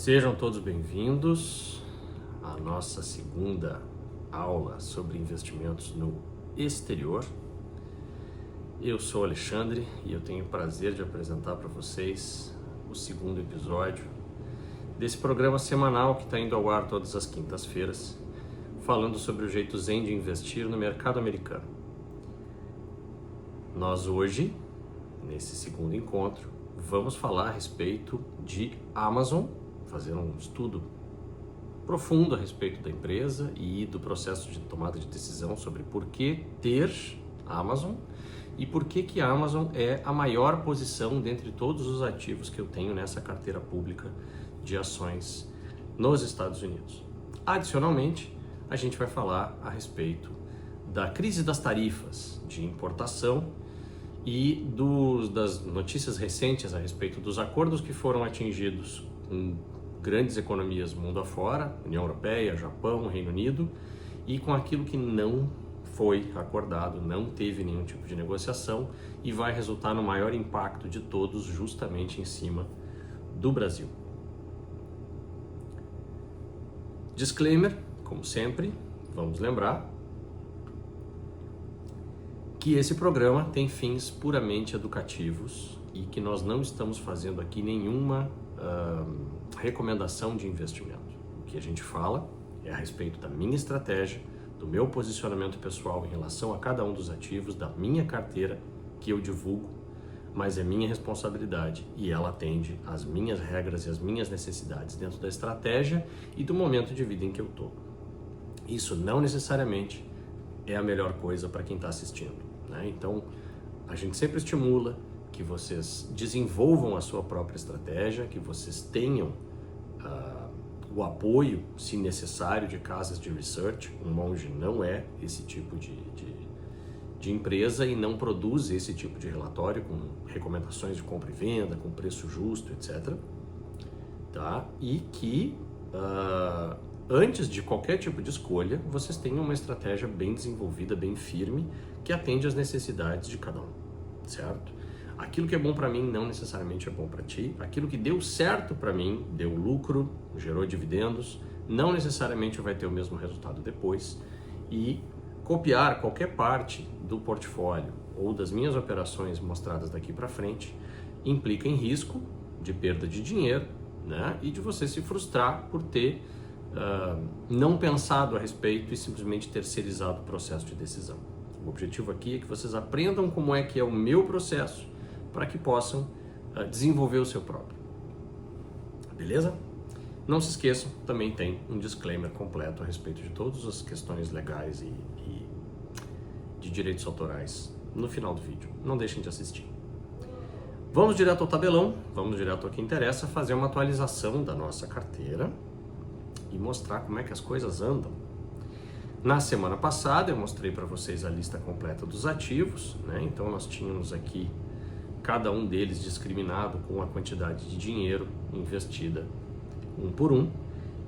Sejam todos bem-vindos à nossa segunda aula sobre investimentos no exterior. Eu sou Alexandre e eu tenho o prazer de apresentar para vocês o segundo episódio desse programa semanal que está indo ao ar todas as quintas-feiras, falando sobre o jeito zen de investir no mercado americano. Nós hoje, nesse segundo encontro, vamos falar a respeito de Amazon, fazer um estudo profundo a respeito da empresa e do processo de tomada de decisão sobre por que ter a Amazon e por que a Amazon é a maior posição dentre todos os ativos que eu tenho nessa carteira pública de ações nos Estados Unidos. Adicionalmente, a gente vai falar a respeito da crise das tarifas de importação e das notícias recentes a respeito dos acordos que foram atingidos com grandes economias mundo afora, União Europeia, Japão, Reino Unido, e com aquilo que não foi acordado, não teve nenhum tipo de negociação e vai resultar no maior impacto de todos justamente em cima do Brasil. Disclaimer, como sempre, vamos lembrar que esse programa tem fins puramente educativos e que nós não estamos fazendo aqui nenhuma recomendação de investimento. O que a gente fala é a respeito da minha estratégia, do meu posicionamento pessoal em relação a cada um dos ativos, da minha carteira que eu divulgo, mas é minha responsabilidade e ela atende às minhas regras e às minhas necessidades dentro da estratégia e do momento de vida em que eu estou. Isso não necessariamente é a melhor coisa para quem está assistindo, né? Então, a gente sempre estimula que vocês desenvolvam a sua própria estratégia, que vocês tenham o apoio, se necessário, de casas de research. Um monge não é esse tipo de empresa e não produz esse tipo de relatório com recomendações de compra e venda, com preço justo, etc. Tá? E que antes de qualquer tipo de escolha, vocês tenham uma estratégia bem desenvolvida, bem firme, que atende às necessidades de cada um, certo? Aquilo que é bom para mim não necessariamente é bom para ti. Aquilo que deu certo para mim, deu lucro, gerou dividendos, não necessariamente vai ter o mesmo resultado depois. E copiar qualquer parte do portfólio ou das minhas operações mostradas daqui para frente implica em risco de perda de dinheiro, né? E de você se frustrar por ter não pensado a respeito e simplesmente terceirizado o processo de decisão. O objetivo aqui é que vocês aprendam como é que é o meu processo para que possam desenvolver o seu próprio. Beleza? Não se esqueçam, também tem um disclaimer completo a respeito de todas as questões legais e de direitos autorais no final do vídeo. Não deixem de assistir. Vamos direto ao tabelão, vamos direto ao que interessa, fazer uma atualização da nossa carteira e mostrar como é que as coisas andam. Na semana passada eu mostrei para vocês a lista completa dos ativos, né? Então nós tínhamos aqui cada um deles discriminado com a quantidade de dinheiro investida um por um,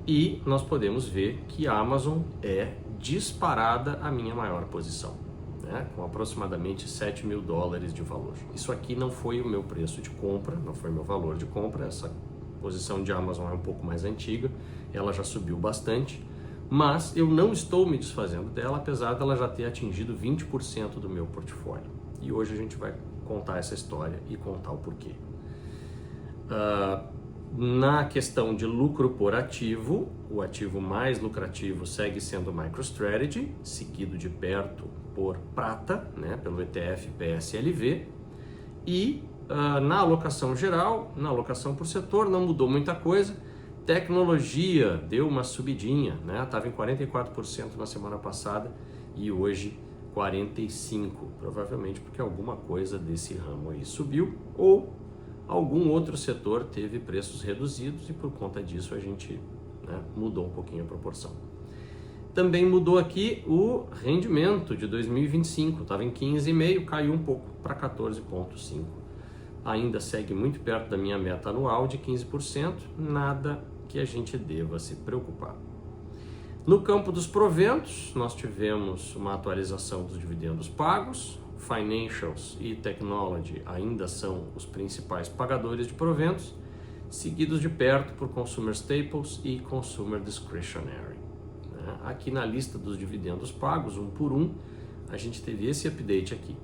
e nós podemos ver que a Amazon é disparada a minha maior posição, né? Com aproximadamente $7 mil de valor. Isso aqui não foi o meu preço de compra, não foi meu valor de compra. Essa posição de Amazon é um pouco mais antiga, ela já subiu bastante, mas eu não estou me desfazendo dela, apesar dela já ter atingido 20% do meu portfólio. E hoje a gente vai contar essa história e contar o porquê. Na questão de lucro por ativo, o ativo mais lucrativo segue sendo o MicroStrategy, seguido de perto por Prata, né, pelo ETF PSLV. E na alocação geral, na alocação por setor, não mudou muita coisa. Tecnologia deu uma subidinha, né? Estava em 44% na semana passada e hoje 45%, provavelmente porque alguma coisa desse ramo aí subiu ou algum outro setor teve preços reduzidos e por conta disso a gente, né, mudou um pouquinho a proporção. Também mudou aqui o rendimento de 2025, estava em 15,5%, caiu um pouco para 14,5%. Ainda segue muito perto da minha meta anual de 15%, nada que a gente deva se preocupar. No campo dos proventos, nós tivemos uma atualização dos dividendos pagos. Financials e Technology ainda são os principais pagadores de proventos, seguidos de perto por Consumer Staples e Consumer Discretionary. Aqui na lista dos dividendos pagos, um por um, a gente teve esse update aqui.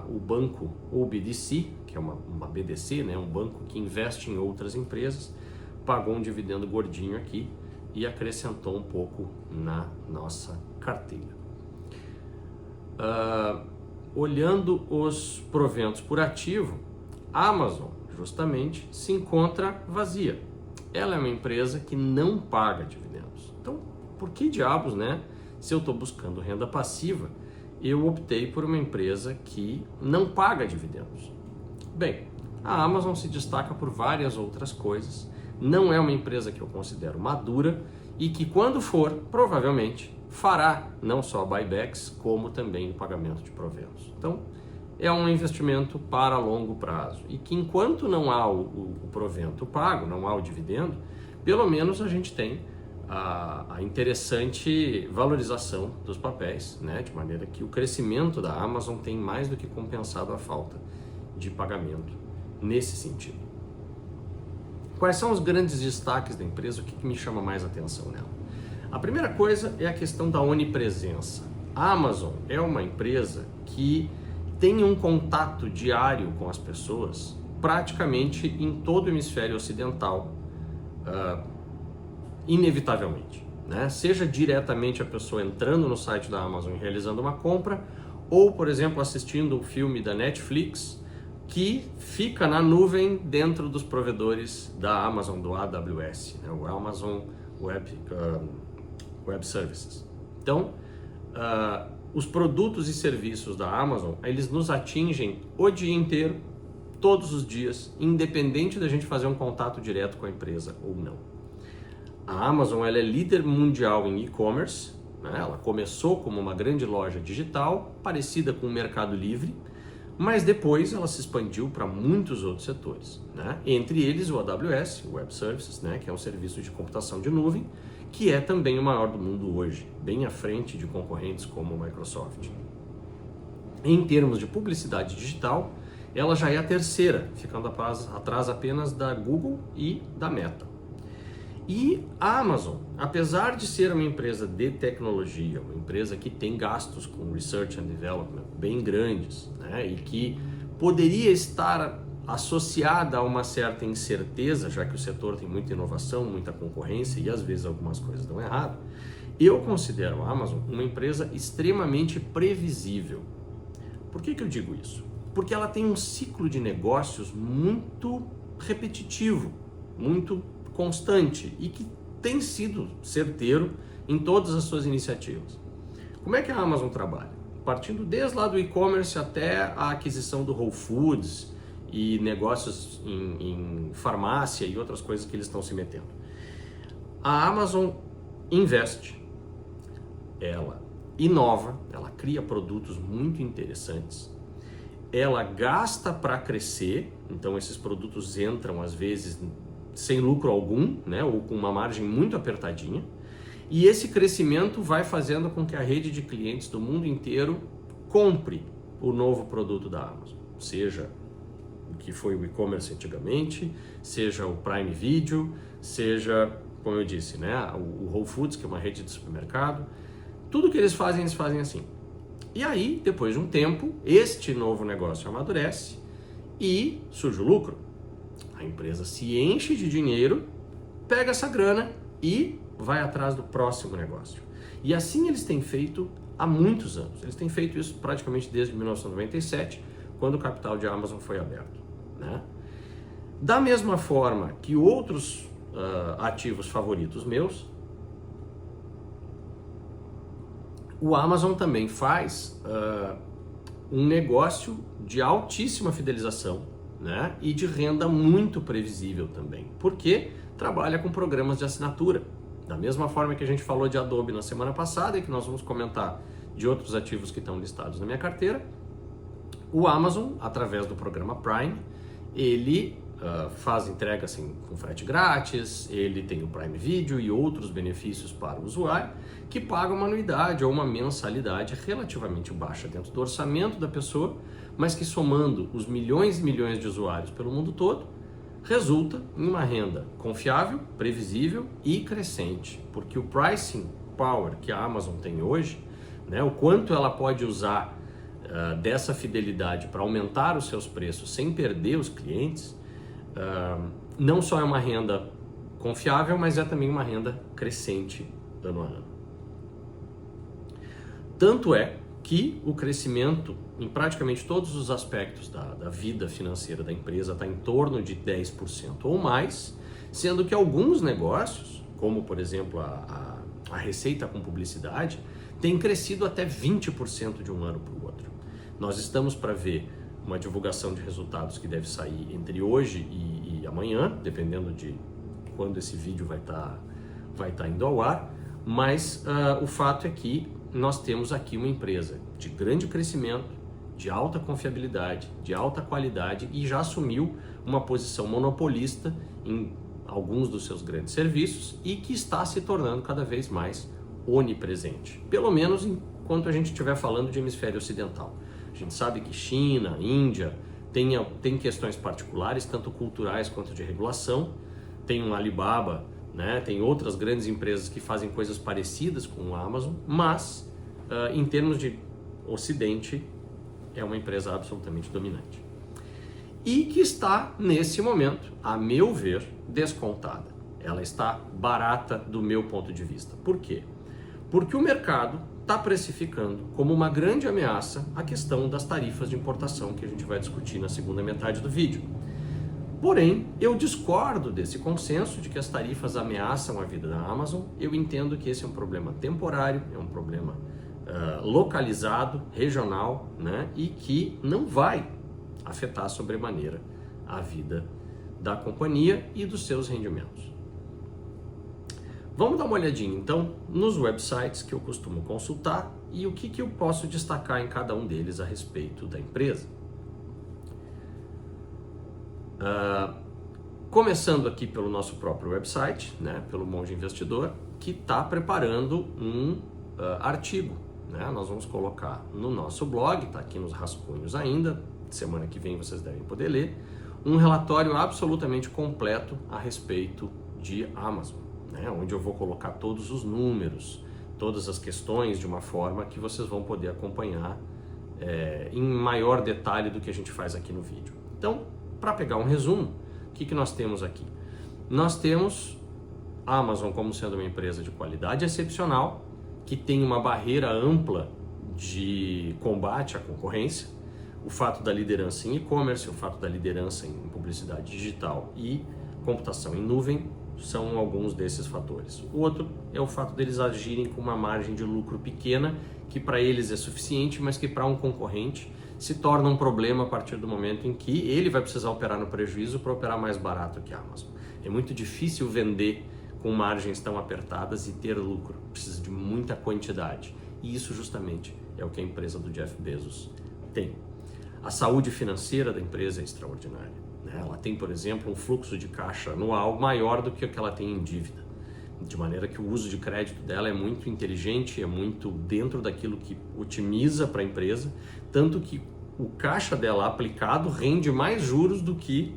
O banco OBDC, que é uma BDC, né, um banco que investe em outras empresas, pagou um dividendo gordinho aqui e acrescentou um pouco na nossa carteira. Olhando os proventos por ativo, a Amazon justamente se encontra vazia. Ela é uma empresa que não paga dividendos. Então, por que diabos, né? Se eu estou buscando renda passiva, eu optei por uma empresa que não paga dividendos. Bem, a Amazon se destaca por várias outras coisas. Não é uma empresa que eu considero madura e que, quando for, provavelmente fará não só buybacks, como também o pagamento de proventos. Então, é um investimento para longo prazo e que, enquanto não há o provento pago, não há o dividendo, pelo menos a gente tem a interessante valorização dos papéis, né? De maneira que o crescimento da Amazon tem mais do que compensado a falta de pagamento nesse sentido. Quais são os grandes destaques da empresa? O que me chama mais atenção nela? A primeira coisa é a questão da onipresença. A Amazon é uma empresa que tem um contato diário com as pessoas praticamente em todo o hemisfério ocidental, inevitavelmente, né? Seja diretamente a pessoa entrando no site da Amazon e realizando uma compra, ou, por exemplo, assistindo um filme da Netflix que fica na nuvem dentro dos provedores da Amazon, do AWS, né? O Amazon Web Services. Então, os produtos e serviços da Amazon, eles nos atingem o dia inteiro, todos os dias, independente da gente fazer um contato direto com a empresa ou não. A Amazon, ela é líder mundial em e-commerce, né? Ela começou como uma grande loja digital, parecida com o Mercado Livre, mas depois ela se expandiu para muitos outros setores, né? Entre eles o AWS, o Web Services, né? Que é um serviço de computação de nuvem, que é também o maior do mundo hoje, bem à frente de concorrentes como o Microsoft. Em termos de publicidade digital, ela já é a terceira, ficando atrás apenas da Google e da Meta. E a Amazon, apesar de ser uma empresa de tecnologia, uma empresa que tem gastos com Research and Development bem grandes, né, e que poderia estar associada a uma certa incerteza, já que o setor tem muita inovação, muita concorrência e às vezes algumas coisas dão errado, eu considero a Amazon uma empresa extremamente previsível. Por que eu digo isso? Porque ela tem um ciclo de negócios muito repetitivo, muito constante e que tem sido certeiro em todas as suas iniciativas. Como é que a Amazon trabalha? Partindo desde lá do e-commerce até a aquisição do Whole Foods e negócios em farmácia e outras coisas que eles estão se metendo. A Amazon investe, ela inova, ela cria produtos muito interessantes, ela gasta para crescer, então esses produtos entram às vezes sem lucro algum, né, ou com uma margem muito apertadinha, e esse crescimento vai fazendo com que a rede de clientes do mundo inteiro compre o novo produto da Amazon, seja o que foi o e-commerce antigamente, seja o Prime Video, seja, como eu disse, né, o Whole Foods, que é uma rede de supermercado. Tudo que eles fazem assim. E aí, depois de um tempo, este novo negócio amadurece e surge o lucro. A empresa se enche de dinheiro, pega essa grana e vai atrás do próximo negócio. E assim eles têm feito há muitos anos. Eles têm feito isso praticamente desde 1997, quando o capital de Amazon foi aberto, né? Da mesma forma que outros ativos favoritos meus, o Amazon também faz um negócio de altíssima fidelização, né? E de renda muito previsível também, porque trabalha com programas de assinatura. Da mesma forma que a gente falou de Adobe na semana passada e que nós vamos comentar de outros ativos que estão listados na minha carteira, o Amazon, através do programa Prime, ele faz entrega assim, com frete grátis, ele tem o Prime Video e outros benefícios para o usuário, que paga uma anuidade ou uma mensalidade relativamente baixa dentro do orçamento da pessoa, mas que somando os milhões e milhões de usuários pelo mundo todo, resulta em uma renda confiável, previsível e crescente, porque o pricing power que a Amazon tem hoje, né, o quanto ela pode usar dessa fidelidade para aumentar os seus preços sem perder os clientes, não só é uma renda confiável, mas é também uma renda crescente ano a ano. Tanto é que o crescimento em praticamente todos os aspectos da vida financeira da empresa está em torno de 10% ou mais, sendo que alguns negócios, como por exemplo a receita com publicidade, tem crescido até 20% de um ano para o outro. Nós estamos para ver uma divulgação de resultados que deve sair entre hoje e amanhã, dependendo de quando esse vídeo vai estar indo ao ar, mas o fato é que nós temos aqui uma empresa de grande crescimento, de alta confiabilidade, de alta qualidade e já assumiu uma posição monopolista em alguns dos seus grandes serviços e que está se tornando cada vez mais onipresente, pelo menos enquanto a gente estiver falando de hemisfério ocidental. A gente sabe que China, Índia tem questões particulares, tanto culturais quanto de regulação. Tem um Alibaba, né? Tem outras grandes empresas que fazem coisas parecidas com a Amazon, mas em termos de Ocidente é uma empresa absolutamente dominante. E que está, nesse momento, a meu ver, descontada. Ela está barata do meu ponto de vista. Por quê? Porque o mercado está precificando como uma grande ameaça a questão das tarifas de importação que a gente vai discutir na segunda metade do vídeo. Porém, eu discordo desse consenso de que as tarifas ameaçam a vida da Amazon. Eu entendo que esse é um problema temporário, é um problema localizado, regional, né? E que não vai afetar sobremaneira a vida da companhia e dos seus rendimentos. Vamos dar uma olhadinha então nos websites que eu costumo consultar e o que eu posso destacar em cada um deles a respeito da empresa. Começando aqui pelo nosso próprio website, né, pelo Monge Investidor, que está preparando um artigo. Né? Nós vamos colocar no nosso blog, está aqui nos rascunhos ainda, semana que vem vocês devem poder ler, um relatório absolutamente completo a respeito de Amazon, né? Onde eu vou colocar todos os números, todas as questões de uma forma que vocês vão poder acompanhar em maior detalhe do que a gente faz aqui no vídeo. Então, para pegar um resumo, o que nós temos aqui? Nós temos a Amazon como sendo uma empresa de qualidade excepcional, que tem uma barreira ampla de combate à concorrência, o fato da liderança em e-commerce, o fato da liderança em publicidade digital e computação em nuvem são alguns desses fatores. O outro é o fato deles agirem com uma margem de lucro pequena, que para eles é suficiente, mas que para um concorrente se torna um problema a partir do momento em que ele vai precisar operar no prejuízo para operar mais barato que a Amazon. É muito difícil vender com margens tão apertadas e ter lucro, precisa de muita quantidade. E isso justamente é o que a empresa do Jeff Bezos tem. A saúde financeira da empresa é extraordinária. Ela tem, por exemplo, um fluxo de caixa anual maior do que o que ela tem em dívida, de maneira que o uso de crédito dela é muito inteligente, é muito dentro daquilo que otimiza para a empresa, tanto que o caixa dela aplicado rende mais juros do que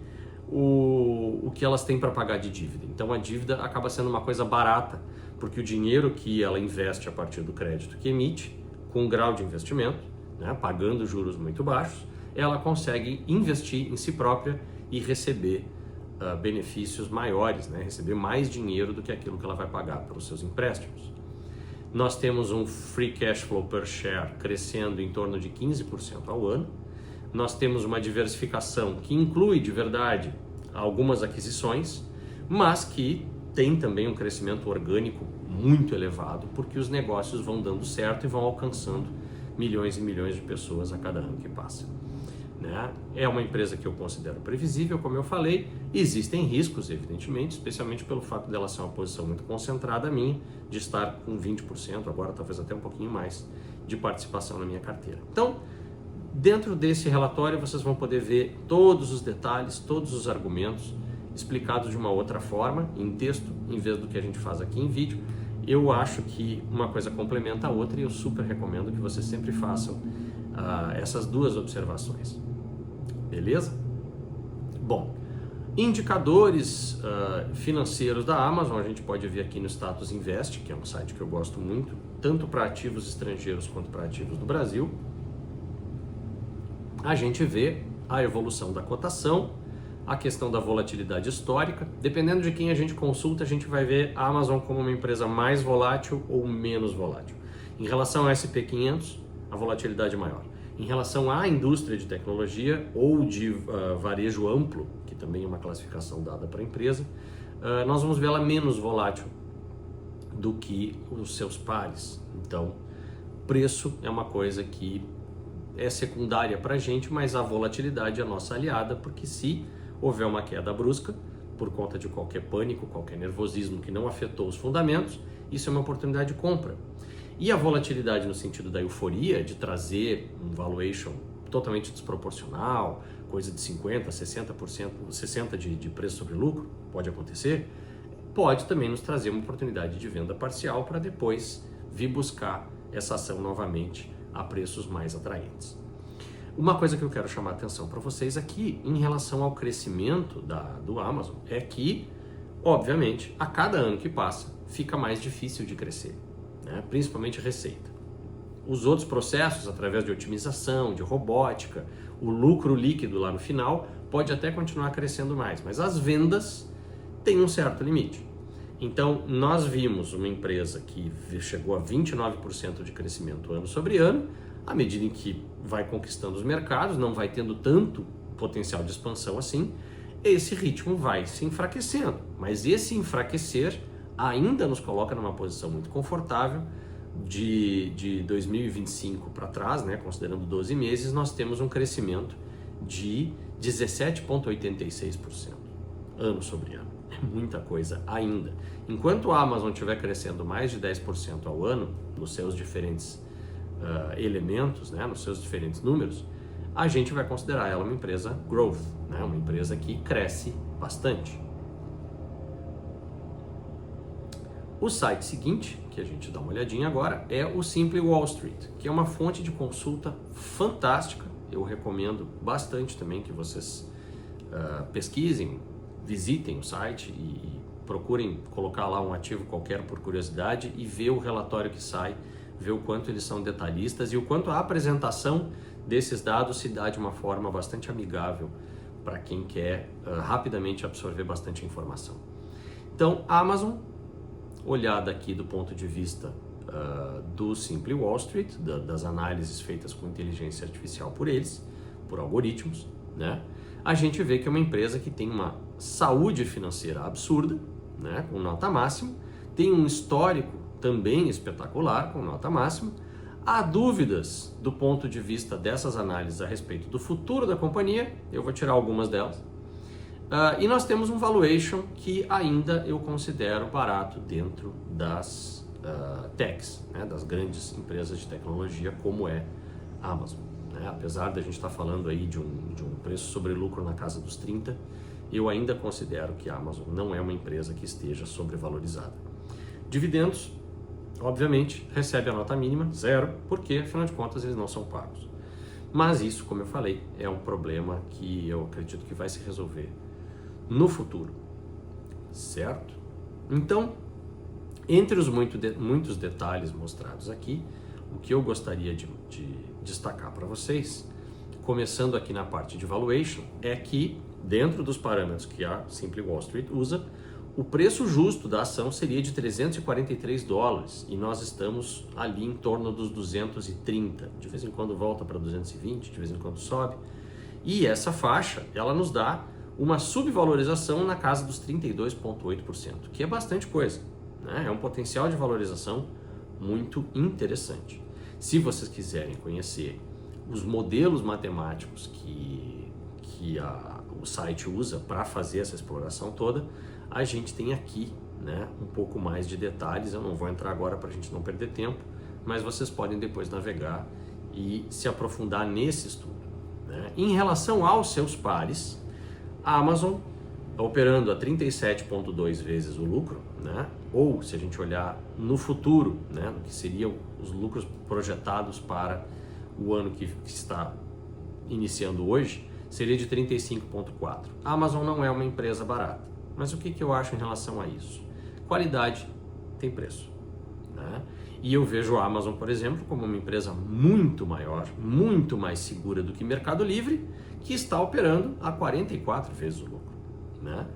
o que elas têm para pagar de dívida. Então a dívida acaba sendo uma coisa barata, porque o dinheiro que ela investe a partir do crédito que emite, com um grau de investimento, né, pagando juros muito baixos, ela consegue investir em si própria e receber benefícios maiores, né? Receber mais dinheiro do que aquilo que ela vai pagar pelos seus empréstimos. Nós temos um free cash flow per share crescendo em torno de 15% ao ano. Nós temos uma diversificação que inclui de verdade algumas aquisições, mas que tem também um crescimento orgânico muito elevado, porque os negócios vão dando certo e vão alcançando milhões e milhões de pessoas a cada ano que passa. Né? É uma empresa que eu considero previsível, como eu falei. Existem riscos, evidentemente, especialmente pelo fato dela ser uma posição muito concentrada minha, de estar com 20%, agora talvez até um pouquinho mais, de participação na minha carteira. Então, dentro desse relatório vocês vão poder ver todos os detalhes, todos os argumentos explicados de uma outra forma, em texto, em vez do que a gente faz aqui em vídeo. Eu acho que uma coisa complementa a outra e eu super recomendo que vocês sempre façam essas duas observações. Beleza? Bom, Indicadores financeiros da Amazon, a gente pode ver aqui no Status Invest, que é um site que eu gosto muito, tanto para ativos estrangeiros quanto para ativos do Brasil. A gente vê a evolução da cotação, a questão da volatilidade histórica. Dependendo de quem a gente consulta, a gente vai ver a Amazon como uma empresa mais volátil ou menos volátil. Em relação ao SP500, a volatilidade é maior. Em relação à indústria de tecnologia ou de varejo amplo, que também é uma classificação dada para a empresa, nós vamos vê-la menos volátil do que os seus pares. Então, preço é uma coisa que é secundária para a gente, mas a volatilidade é a nossa aliada, porque se houver uma queda brusca, por conta de qualquer pânico, qualquer nervosismo que não afetou os fundamentos, isso é uma oportunidade de compra. E a volatilidade no sentido da euforia, de trazer um valuation totalmente desproporcional, coisa de 50%, 60%, 60% de preço sobre lucro, pode acontecer, pode também nos trazer uma oportunidade de venda parcial para depois vir buscar essa ação novamente a preços mais atraentes. Uma coisa que eu quero chamar a atenção para vocês aqui em relação ao crescimento do Amazon é que, obviamente, a cada ano que passa fica mais difícil de crescer, né? Principalmente receita. Os outros processos, através de otimização, de robótica, o lucro líquido lá no final pode até continuar crescendo mais, mas as vendas têm um certo limite. Então, nós vimos uma empresa que chegou a 29% de crescimento ano sobre ano, à medida em que vai conquistando os mercados, não vai tendo tanto potencial de expansão assim, esse ritmo vai se enfraquecendo. Mas esse enfraquecer ainda nos coloca numa posição muito confortável. De 2025 para trás, né, considerando 12 meses, nós temos um crescimento de 17,86% ano sobre ano. É muita coisa ainda. Enquanto a Amazon estiver crescendo mais de 10% ao ano nos seus diferentes elementos, né, nos seus diferentes números, a gente vai considerar ela uma empresa growth, né, uma empresa que cresce bastante. O site seguinte, que a gente dá uma olhadinha agora, é o Simply Wall Street, que é uma fonte de consulta fantástica. Eu recomendo bastante também que vocês pesquisem, visitem o site e procurem colocar lá um ativo qualquer por curiosidade e ver o relatório que sai, ver o quanto eles são detalhistas e o quanto a apresentação desses dados se dá de uma forma bastante amigável para quem quer rapidamente absorver bastante informação. Então, a Amazon, olhada aqui do ponto de vista do Simply Wall Street, das análises feitas com inteligência artificial por eles, por algoritmos, né? A gente vê que é uma empresa que tem uma saúde financeira absurda, né? Com nota máxima, tem um histórico também espetacular, com nota máxima. Há dúvidas do ponto de vista dessas análises a respeito do futuro da companhia, eu vou tirar algumas delas. E nós temos um valuation que ainda eu considero barato dentro das techs, né, das grandes empresas de tecnologia como é a Amazon. Né? Apesar da gente estar falando aí de um preço sobre lucro na casa dos 30, eu ainda considero que a Amazon não é uma empresa que esteja sobrevalorizada. Dividendos, obviamente, recebe a nota mínima, 0, porque afinal de contas eles não são pagos. Mas isso, como eu falei, é um problema que eu acredito que vai se resolver no futuro, certo? Então, entre os muitos detalhes mostrados aqui, o que eu gostaria de destacar para vocês, começando aqui na parte de valuation, é que dentro dos parâmetros que a Simply Wall Street usa, o preço justo da ação seria de $343 e nós estamos ali em torno dos 230, de vez em quando volta para 220, de vez em quando sobe, e essa faixa, ela nos dá uma subvalorização na casa dos 32,8%, que é bastante coisa, né? É um potencial de valorização muito interessante. Se vocês quiserem conhecer os modelos matemáticos que o site usa para fazer essa exploração toda, a gente tem aqui, né, um pouco mais de detalhes. Eu não vou entrar agora para a gente não perder tempo, mas vocês podem depois navegar e se aprofundar nesse estudo, né? Em relação aos seus pares, a Amazon operando a 37,2 vezes o lucro, né? Ou se a gente olhar no futuro, né, no que seriam os lucros projetados para o ano que está iniciando hoje, seria de 35,4. A Amazon não é uma empresa barata, mas o que eu acho em relação a isso? Qualidade tem preço, né? E eu vejo a Amazon, por exemplo, como uma empresa muito maior, muito mais segura do que Mercado Livre, que está operando a 44 vezes o lucro, né?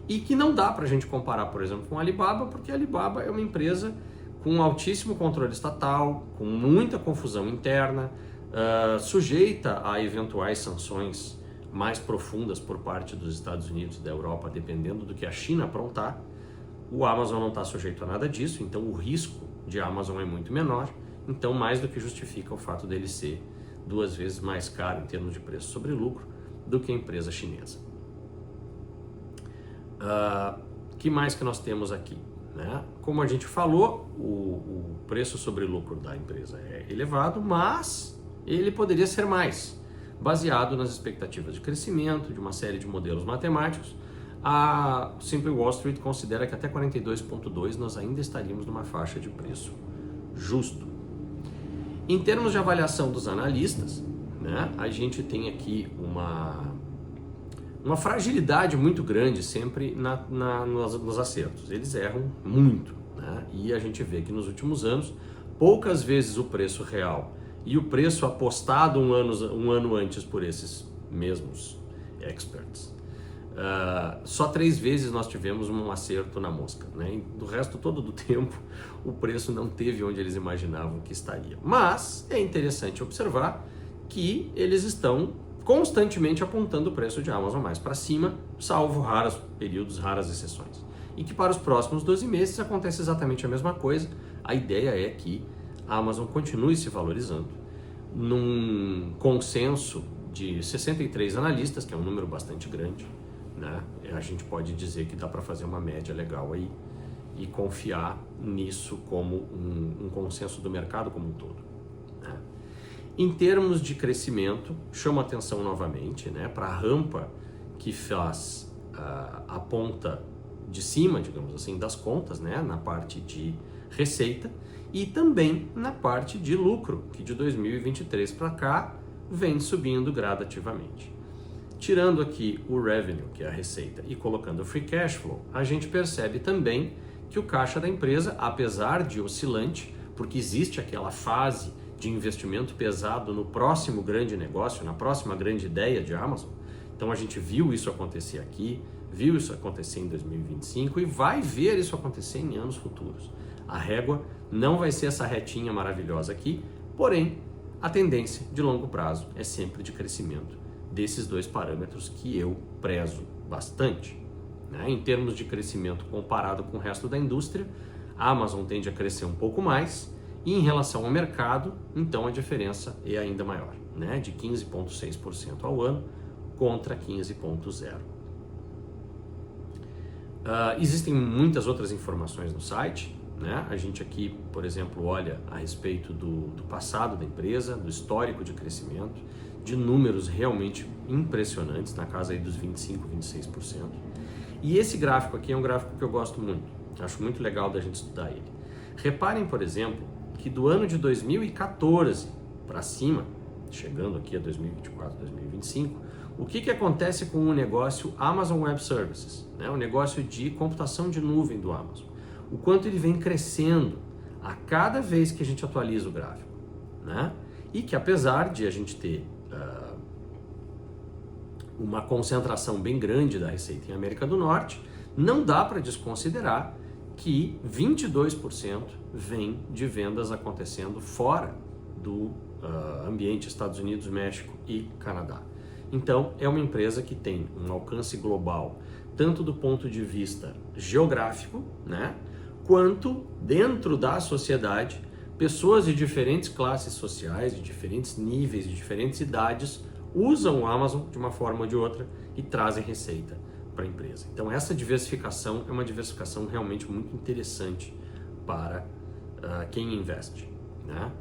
E que não dá para a gente comparar, por exemplo, com a Alibaba, porque a Alibaba é uma empresa com altíssimo controle estatal, com muita confusão interna, sujeita a eventuais sanções mais profundas por parte dos Estados Unidos e da Europa, dependendo do que a China aprontar. O Amazon não está sujeito a nada disso, então o risco de Amazon é muito menor, então mais do que justifica o fato dele ser 2 vezes mais caro em termos de preço sobre lucro do que a empresa chinesa. Que mais que nós temos aqui, né? Como a gente falou, o preço sobre lucro da empresa é elevado, mas ele poderia ser mais, baseado nas expectativas de crescimento, de uma série de modelos matemáticos. A Simple Wall Street considera que até 42,2 nós ainda estaríamos numa faixa de preço justo. Em termos de avaliação dos analistas, né, a gente tem aqui uma fragilidade muito grande sempre nos acertos. Eles erram muito, né? E a gente vê que nos últimos anos, poucas vezes o preço real e o preço apostado um ano antes por esses mesmos experts. Só 3 vezes nós tivemos um acerto na mosca, né? E do resto todo do tempo o preço não teve onde eles imaginavam que estaria. Mas é interessante observar que eles estão constantemente apontando o preço de Amazon mais para cima, salvo raros períodos, raras exceções. E que para os próximos 12 meses acontece exatamente a mesma coisa. A ideia é que a Amazon continue se valorizando num consenso de 63 analistas, que é um número bastante grande, né? A gente pode dizer que dá para fazer uma média legal aí e confiar nisso como um consenso do mercado como um todo, né? Em termos de crescimento, chama atenção novamente, né, para a rampa que faz a ponta de cima, digamos assim, das contas, né, na parte de receita e também na parte de lucro, que de 2023 para cá vem subindo gradativamente. Tirando aqui o revenue, que é a receita, e colocando o free cash flow, a gente percebe também que o caixa da empresa, apesar de oscilante, porque existe aquela fase de investimento pesado no próximo grande negócio, na próxima grande ideia de Amazon. Então a gente viu isso acontecer aqui, viu isso acontecer em 2025 e vai ver isso acontecer em anos futuros. A régua não vai ser essa retinha maravilhosa aqui, porém a tendência de longo prazo é sempre de crescimento desses 2 parâmetros que eu prezo bastante, né? Em termos de crescimento comparado com o resto da indústria, a Amazon tende a crescer um pouco mais, e em relação ao mercado, então a diferença é ainda maior, né? De 15,6% ao ano contra 15,0%. Existem muitas outras informações no site, né? A gente aqui, por exemplo, olha a respeito do passado da empresa, do histórico de crescimento, de números realmente impressionantes, na casa aí dos 25%, 26%. E esse gráfico aqui é um gráfico que eu gosto muito, acho muito legal da gente estudar ele. Reparem, por exemplo, que do ano de 2014 para cima, chegando aqui a 2024, 2025, o que acontece com o negócio Amazon Web Services, né? O negócio de computação de nuvem do Amazon? O quanto ele vem crescendo a cada vez que a gente atualiza o gráfico, né? E que apesar de a gente ter uma concentração bem grande da receita em América do Norte, não dá para desconsiderar que 22% vem de vendas acontecendo fora do ambiente Estados Unidos, México e Canadá. Então, é uma empresa que tem um alcance global, tanto do ponto de vista geográfico, né, quanto dentro da sociedade, pessoas de diferentes classes sociais, de diferentes níveis, de diferentes idades, usam o Amazon de uma forma ou de outra e trazem receita para a empresa. Então essa diversificação é uma diversificação realmente muito interessante para quem investe, né?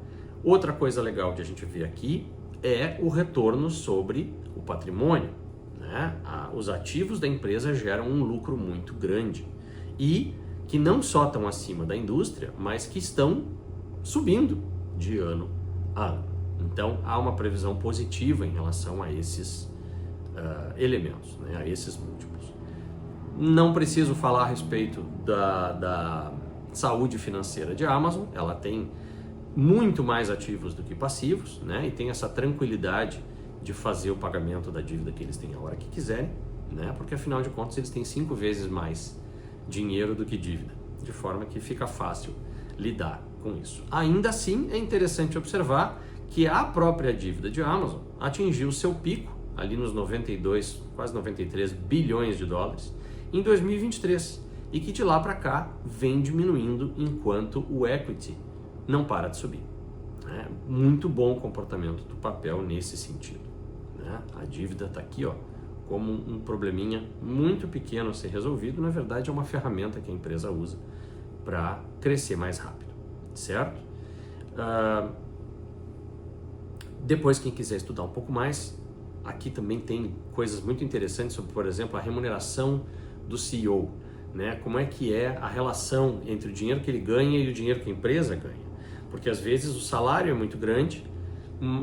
Outra coisa legal de a gente ver aqui é o retorno sobre o patrimônio, né? Os ativos da empresa geram um lucro muito grande e que não só estão acima da indústria, mas que estão subindo de ano a ano. Então há uma previsão positiva em relação a esses elementos, né, a esses múltiplos. Não preciso falar a respeito da saúde financeira de Amazon, ela tem muito mais ativos do que passivos, né, e tem essa tranquilidade de fazer o pagamento da dívida que eles têm a hora que quiserem, né, porque afinal de contas eles têm 5 vezes mais dinheiro do que dívida, de forma que fica fácil lidar com isso. Ainda assim, é interessante observar que a própria dívida de Amazon atingiu seu pico, ali nos 92, quase 93 bilhões de dólares, em 2023, e que de lá para cá vem diminuindo enquanto o equity não para de subir. Muito bom o comportamento do papel nesse sentido, né? A dívida está aqui, ó, como um probleminha muito pequeno a ser resolvido. Na verdade, é uma ferramenta que a empresa usa para crescer mais rápido, certo? Depois, quem quiser estudar um pouco mais, aqui também tem coisas muito interessantes sobre, por exemplo, a remuneração do CEO, né? Como é que é a relação entre o dinheiro que ele ganha e o dinheiro que a empresa ganha. Porque às vezes o salário é muito grande,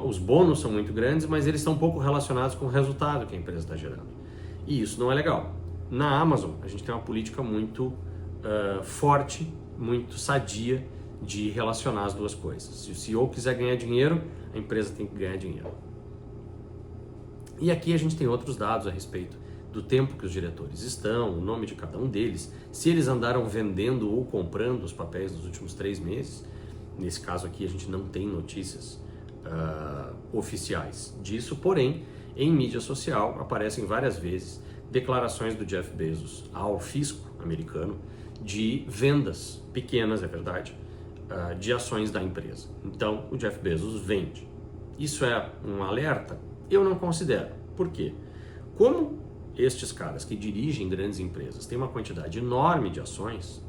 os bônus são muito grandes, mas eles estão pouco relacionados com o resultado que a empresa está gerando. E isso não é legal. Na Amazon, a gente tem uma política muito forte, muito sadia de relacionar as duas coisas. Se o CEO quiser ganhar dinheiro, a empresa tem que ganhar dinheiro. E aqui a gente tem outros dados a respeito do tempo que os diretores estão, o nome de cada um deles, se eles andaram vendendo ou comprando os papéis nos últimos 3 meses. Nesse caso aqui a gente não tem notícias oficiais disso, porém, em mídia social aparecem várias vezes declarações do Jeff Bezos ao fisco americano de vendas pequenas, é verdade, de ações da empresa. Então, o Jeff Bezos vende. Isso é um alerta? Eu não considero. Por quê? Como estes caras que dirigem grandes empresas têm uma quantidade enorme de ações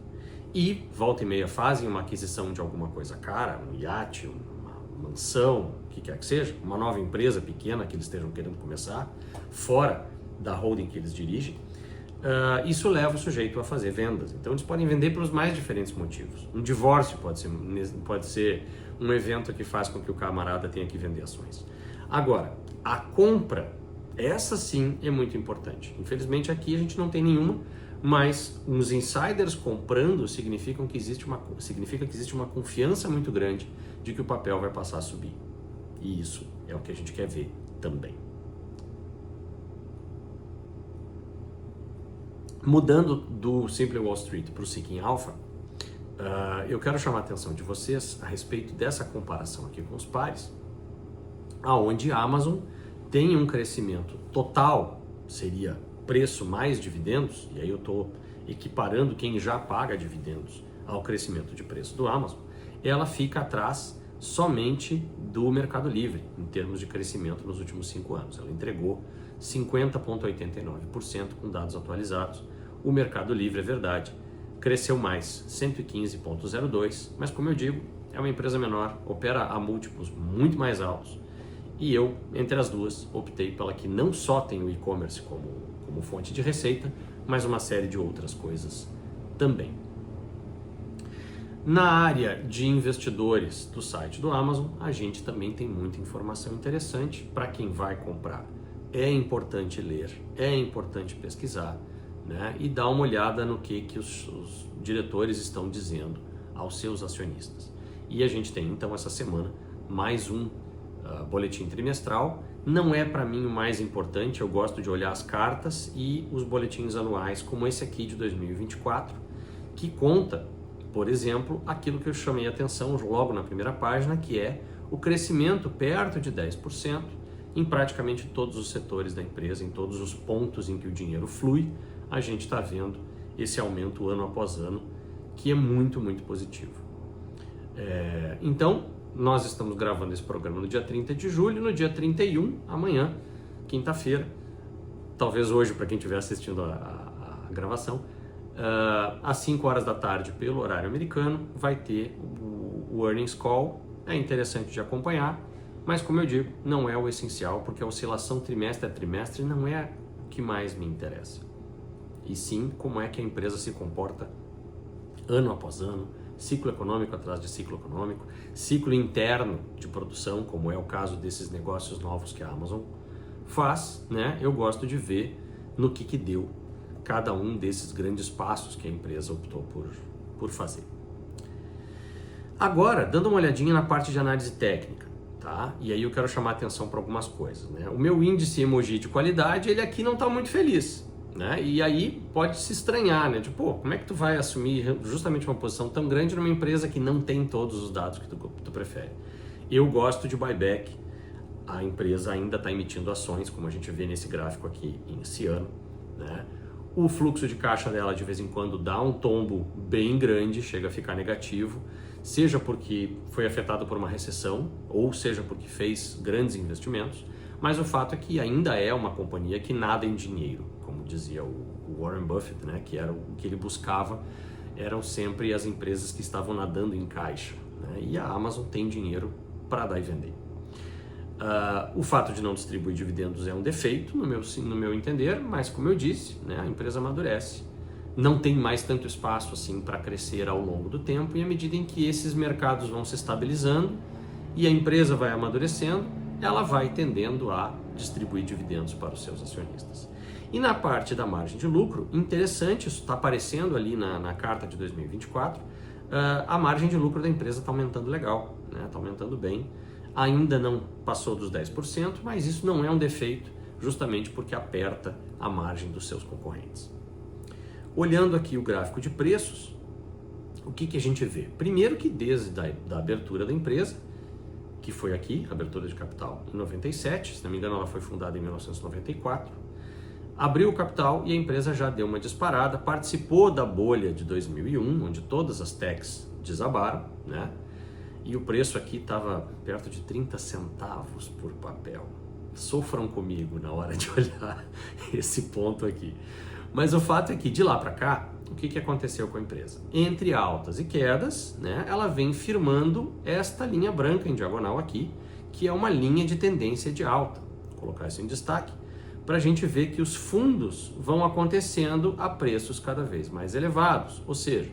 e, volta e meia, fazem uma aquisição de alguma coisa cara, um iate, uma mansão, o que quer que seja, uma nova empresa pequena que eles estejam querendo começar, fora da holding que eles dirigem, isso leva o sujeito a fazer vendas. Então eles podem vender pelos mais diferentes motivos. Um divórcio pode ser um evento que faz com que o camarada tenha que vender ações. Agora, a compra, essa sim é muito importante. Infelizmente aqui a gente não tem nenhuma, mas os insiders comprando significa que existe uma confiança muito grande de que o papel vai passar a subir. E isso é o que a gente quer ver também. Mudando do Simple Wall Street para o Seeking Alpha, eu quero chamar a atenção de vocês a respeito dessa comparação aqui com os pares, aonde a Amazon tem um crescimento total, seria preço mais dividendos, e aí eu estou equiparando quem já paga dividendos ao crescimento de preço do Amazon, ela fica atrás somente do Mercado Livre, em termos de crescimento nos últimos 5 anos. Ela entregou 50,89% com dados atualizados. O Mercado Livre, é verdade, cresceu mais, 115,02%, mas como eu digo, é uma empresa menor, opera a múltiplos muito mais altos, e eu, entre as duas, optei pela que não só tem o e-commerce como fonte de receita, mas uma série de outras coisas também. Na área de investidores do site do Amazon, a gente também tem muita informação interessante para quem vai comprar. É importante ler, é importante pesquisar, né? E dar uma olhada no que os diretores estão dizendo aos seus acionistas. E a gente tem então essa semana mais um boletim trimestral. Não é para mim o mais importante, eu gosto de olhar as cartas e os boletins anuais, como esse aqui de 2024, que conta, por exemplo, aquilo que eu chamei a atenção logo na primeira página, que é o crescimento perto de 10% em praticamente todos os setores da empresa, em todos os pontos em que o dinheiro flui. A gente está vendo esse aumento ano após ano, que é muito, muito positivo. Então, nós estamos gravando esse programa no dia 30 de julho, no dia 31, amanhã, quinta-feira, talvez hoje para quem estiver assistindo a gravação, às 5 horas da tarde, pelo horário americano, vai ter o Earnings Call. É interessante de acompanhar, mas como eu digo, não é o essencial, porque a oscilação trimestre a trimestre não é o que mais me interessa. E sim, como é que a empresa se comporta ano após ano, ciclo econômico atrás de ciclo econômico, ciclo interno de produção, como é o caso desses negócios novos que a Amazon faz, né, eu gosto de ver no que deu cada um desses grandes passos que a empresa optou por fazer. Agora, dando uma olhadinha na parte de análise técnica, tá? E aí eu quero chamar a atenção para algumas coisas, né? O meu índice emoji de qualidade, ele aqui não está muito feliz, né? E aí pode se estranhar, né? Tipo, pô, como é que tu vai assumir justamente uma posição tão grande numa empresa que não tem todos os dados que tu prefere? Eu gosto de buyback. A empresa ainda está emitindo ações, como a gente vê nesse gráfico aqui, esse ano, né? O fluxo de caixa dela de vez em quando dá um tombo bem grande, chega a ficar negativo, seja porque foi afetado por uma recessão, ou seja porque fez grandes investimentos, mas o fato é que ainda é uma companhia que nada em dinheiro, como dizia o Warren Buffett, né? Que era o que ele buscava, eram sempre as empresas que estavam nadando em caixa, né? E a Amazon tem dinheiro para dar e vender. O fato de não distribuir dividendos é um defeito, no meu entender, mas como eu disse, né, a empresa amadurece, não tem mais tanto espaço assim para crescer ao longo do tempo, e à medida em que esses mercados vão se estabilizando e a empresa vai amadurecendo, ela vai tendendo a distribuir dividendos para os seus acionistas. E na parte da margem de lucro, interessante, isso está aparecendo ali na carta de 2024, a margem de lucro da empresa está aumentando legal, né, está aumentando bem. Ainda não passou dos 10%, mas isso não é um defeito, justamente porque aperta a margem dos seus concorrentes. Olhando aqui o gráfico de preços, o que a gente vê? Primeiro que desde a abertura da empresa, que foi aqui, a abertura de capital em 97, se não me engano ela foi fundada em 1994, abriu o capital e a empresa já deu uma disparada, participou da bolha de 2001, onde todas as techs desabaram, né? E o preço aqui estava perto de 30 centavos por papel. Sofram comigo na hora de olhar esse ponto aqui. Mas o fato é que de lá para cá, o que aconteceu com a empresa? Entre altas e quedas, né, ela vem firmando esta linha branca em diagonal aqui, que é uma linha de tendência de alta. Vou colocar isso em destaque, para a gente ver que os fundos vão acontecendo a preços cada vez mais elevados. Ou seja,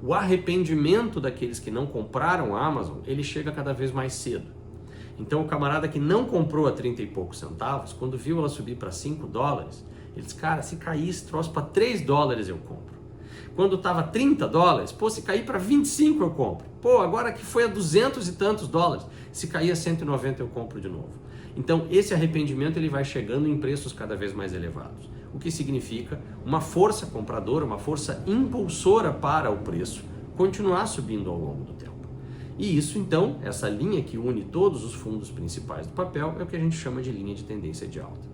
o arrependimento daqueles que não compraram a Amazon, ele chega cada vez mais cedo. Então o camarada que não comprou a 30 e poucos centavos, quando viu ela subir para 5 dólares, ele disse, cara, se cair esse troço para 3 dólares eu compro. Quando estava 30 dólares, pô, se cair para 25 eu compro. Pô, agora que foi a 200 e tantos dólares, se cair a 190 eu compro de novo. Então esse arrependimento ele vai chegando em preços cada vez mais elevados. O que significa uma força compradora, uma força impulsora para o preço continuar subindo ao longo do tempo. E isso então, essa linha que une todos os fundos principais do papel é o que a gente chama de linha de tendência de alta.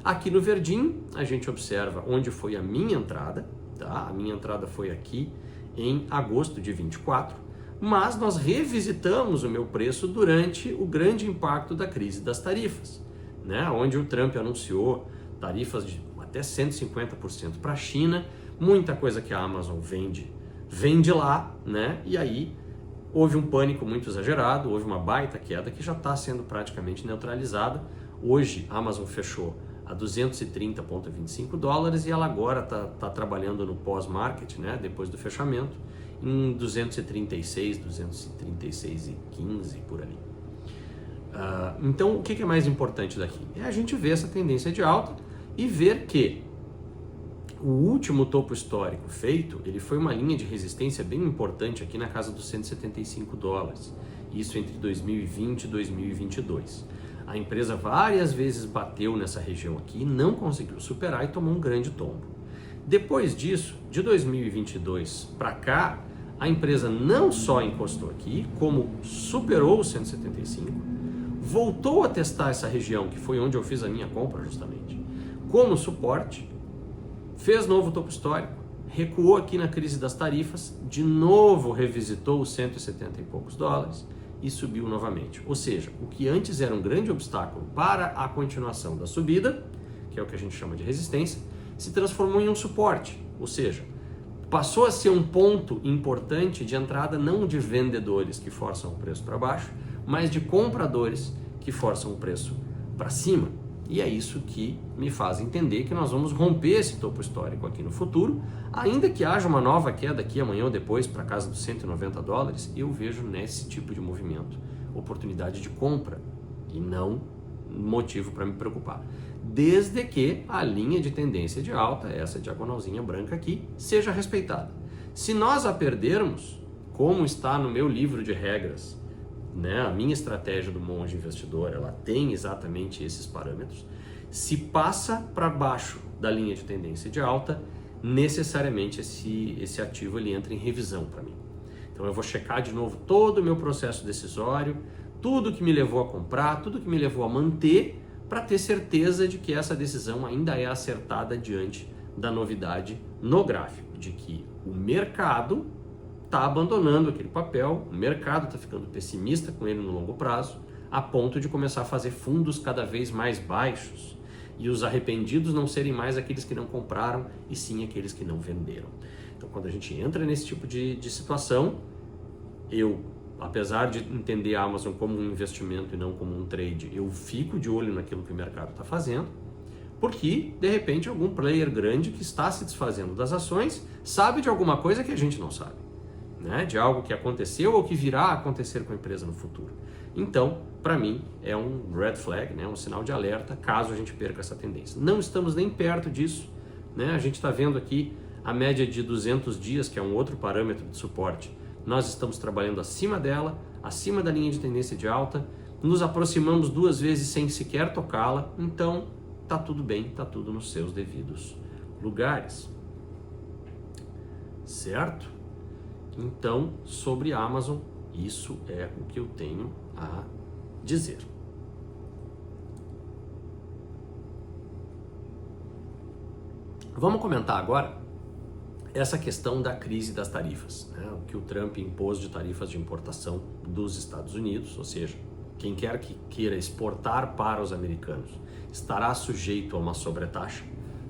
Aqui no verdinho a gente observa onde foi a minha entrada, tá? A minha entrada foi aqui em agosto de 24, mas nós revisitamos o meu preço durante o grande impacto da crise das tarifas, né? Onde o Trump anunciou tarifas de até 150% para a China, muita coisa que a Amazon vende lá, né? E aí houve um pânico muito exagerado, houve uma baita queda que já está sendo praticamente neutralizada. Hoje a Amazon fechou a 230,25 dólares e ela agora está trabalhando no pós-market, né? Depois do fechamento, em 236, 236,15 por ali. Então o que é mais importante daqui? É a gente ver essa tendência de alta e ver que o último topo histórico feito, ele foi uma linha de resistência bem importante aqui na casa dos 175 dólares, isso entre 2020 e 2022. A empresa várias vezes bateu nessa região aqui, não conseguiu superar e tomou um grande tombo. Depois disso, de 2022 para cá, a empresa não só encostou aqui, como superou os 175, voltou a testar essa região, que foi onde eu fiz a minha compra justamente, como suporte, fez novo topo histórico, recuou aqui na crise das tarifas, de novo revisitou os 170 e poucos dólares e subiu novamente. Ou seja, o que antes era um grande obstáculo para a continuação da subida, que é o que a gente chama de resistência, se transformou em um suporte, ou seja, passou a ser um ponto importante de entrada não de vendedores que forçam o preço para baixo, mas de compradores que forçam o preço para cima. E é isso que me faz entender que nós vamos romper esse topo histórico aqui no futuro, ainda que haja uma nova queda aqui amanhã ou depois para casa dos 190 dólares, eu vejo nesse tipo de movimento oportunidade de compra e não motivo para me preocupar. Desde que a linha de tendência de alta, essa diagonalzinha branca aqui, seja respeitada. Se nós a perdermos, como está no meu livro de regras, né, a minha estratégia do monge investidor, ela tem exatamente esses parâmetros. Se passa para baixo da linha de tendência de alta, necessariamente esse ativo ele entra em revisão para mim. Então eu vou checar de novo todo o meu processo decisório, tudo que me levou a comprar, tudo que me levou a manter, para ter certeza de que essa decisão ainda é acertada diante da novidade no gráfico, de que o mercado está abandonando aquele papel, o mercado está ficando pessimista com ele no longo prazo, a ponto de começar a fazer fundos cada vez mais baixos e os arrependidos não serem mais aqueles que não compraram e sim aqueles que não venderam. Então, quando a gente entra nesse tipo de situação, eu, apesar de entender a Amazon como um investimento e não como um trade, eu fico de olho naquilo que o mercado está fazendo, porque, de repente, algum player grande que está se desfazendo das ações sabe de alguma coisa que a gente não sabe, né? De algo que aconteceu ou que virá a acontecer com a empresa no futuro. Então, para mim, é um red flag, né? Um sinal de alerta, caso a gente perca essa tendência. Não estamos nem perto disso, né? A gente está vendo aqui a média de 200 dias, que é um outro parâmetro de suporte. Nós estamos trabalhando acima dela, acima da linha de tendência de alta, nos aproximamos 2 vezes sem sequer tocá-la, então tá tudo bem, tá tudo nos seus devidos lugares. Certo? Então, sobre a Amazon, isso é o que eu tenho a dizer. Vamos comentar agora essa questão da crise das tarifas, né? O que o Trump impôs de tarifas de importação dos Estados Unidos, ou seja, quem quer que queira exportar para os americanos estará sujeito a uma sobretaxa,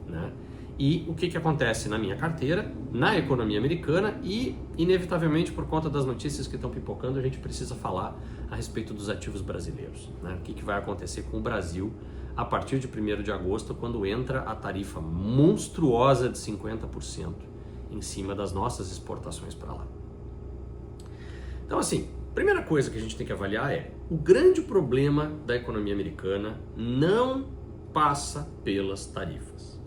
né? E o que acontece na minha carteira, na economia americana e, inevitavelmente, por conta das notícias que estão pipocando, a gente precisa falar a respeito dos ativos brasileiros, né? O que vai acontecer com o Brasil a partir de 1º de agosto, quando entra a tarifa monstruosa de 50% em cima das nossas exportações para lá. Então, assim, a primeira coisa que a gente tem que avaliar é o grande problema da economia americana não passa pelas tarifas.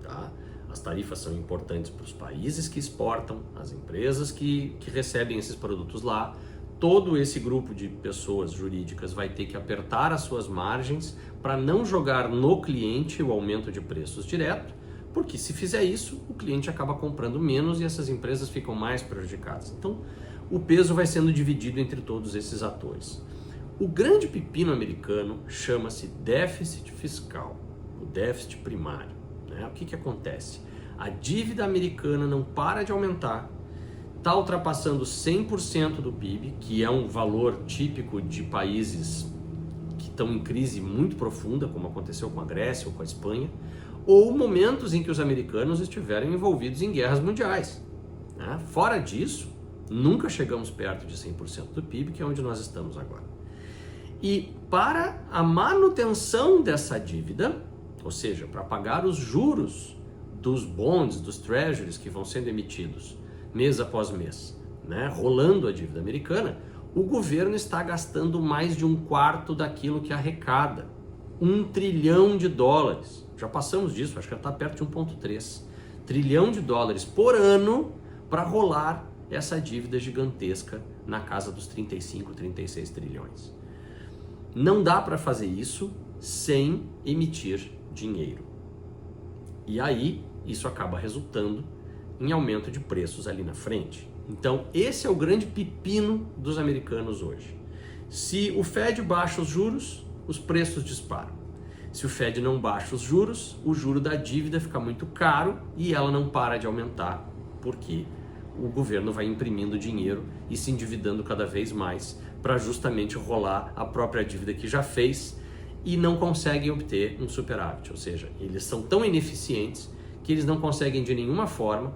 Tá? As tarifas são importantes para os países que exportam, as empresas que recebem esses produtos lá. Todo esse grupo de pessoas jurídicas vai ter que apertar as suas margens para não jogar no cliente o aumento de preços direto, porque se fizer isso, o cliente acaba comprando menos e essas empresas ficam mais prejudicadas. Então, o peso vai sendo dividido entre todos esses atores. O grande pepino americano chama-se déficit fiscal, o déficit primário. O que acontece? A dívida americana não para de aumentar, está ultrapassando 100% do PIB, que é um valor típico de países que estão em crise muito profunda, como aconteceu com a Grécia ou com a Espanha, ou momentos em que os americanos estiveram envolvidos em guerras mundiais. Fora disso, nunca chegamos perto de 100% do PIB, que é onde nós estamos agora. E para a manutenção dessa dívida, ou seja, para pagar os juros dos bonds, dos treasuries que vão sendo emitidos mês após mês, rolando a dívida americana, o governo está gastando mais de 1/4 daquilo que arrecada. $1 trilhão. Já passamos disso, acho que já está perto de 1,3 trilhão de dólares por ano para rolar essa dívida gigantesca na casa dos 35, 36 trilhões. Não dá para fazer isso sem emitir dinheiro. E aí, isso acaba resultando em aumento de preços ali na frente. Então, esse é o grande pepino dos americanos hoje. Se o Fed baixa os juros, os preços disparam. Se o Fed não baixa os juros, o juro da dívida fica muito caro e ela não para de aumentar, porque o governo vai imprimindo dinheiro e se endividando cada vez mais para justamente rolar a própria dívida que já fez e não conseguem obter um superávit. Ou seja, eles são tão ineficientes que eles não conseguem de nenhuma forma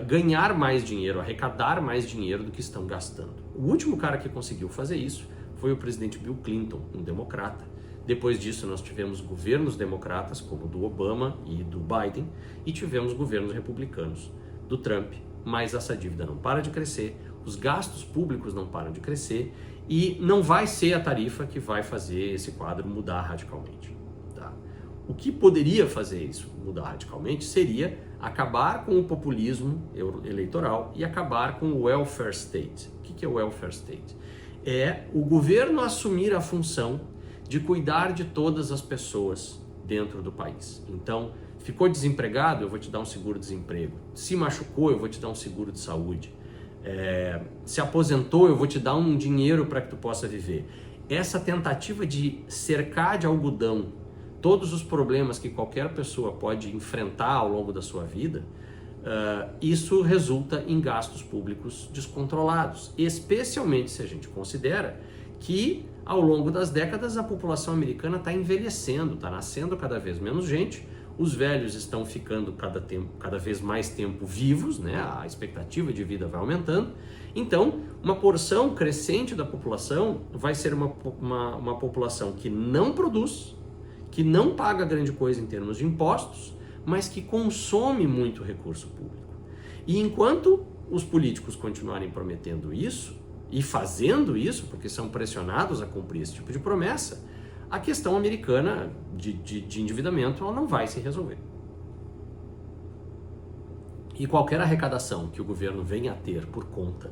ganhar mais dinheiro, arrecadar mais dinheiro do que estão gastando. O último cara que conseguiu fazer isso foi o presidente Bill Clinton, um democrata. Depois disso, nós tivemos governos democratas, como o do Obama e do Biden, e tivemos governos republicanos, do Trump, mas essa dívida não para de crescer, os gastos públicos não param de crescer, E não vai ser a tarifa que vai fazer esse quadro mudar radicalmente. Tá? O que poderia fazer isso mudar radicalmente seria acabar com o populismo eleitoral e acabar com o welfare state. O que é o welfare state? É o governo assumir a função de cuidar de todas as pessoas dentro do país. Então, ficou desempregado, eu vou te dar um seguro-desemprego. Se machucou, eu vou te dar um seguro de saúde. Se aposentou, eu vou te dar um dinheiro para que tu possa viver. Essa tentativa de cercar de algodão todos os problemas que qualquer pessoa pode enfrentar ao longo da sua vida, isso resulta em gastos públicos descontrolados, especialmente se a gente considera que ao longo das décadas a população americana está envelhecendo, está nascendo cada vez menos gente, os velhos estão ficando cada vez mais tempo vivos, né? A expectativa de vida vai aumentando, então uma porção crescente da população vai ser uma população que não produz, que não paga grande coisa em termos de impostos, mas que consome muito recurso público. E enquanto os políticos continuarem prometendo isso e fazendo isso, porque são pressionados a cumprir esse tipo de promessa, a questão americana de endividamento ela não vai se resolver. E qualquer arrecadação que o governo venha a ter por conta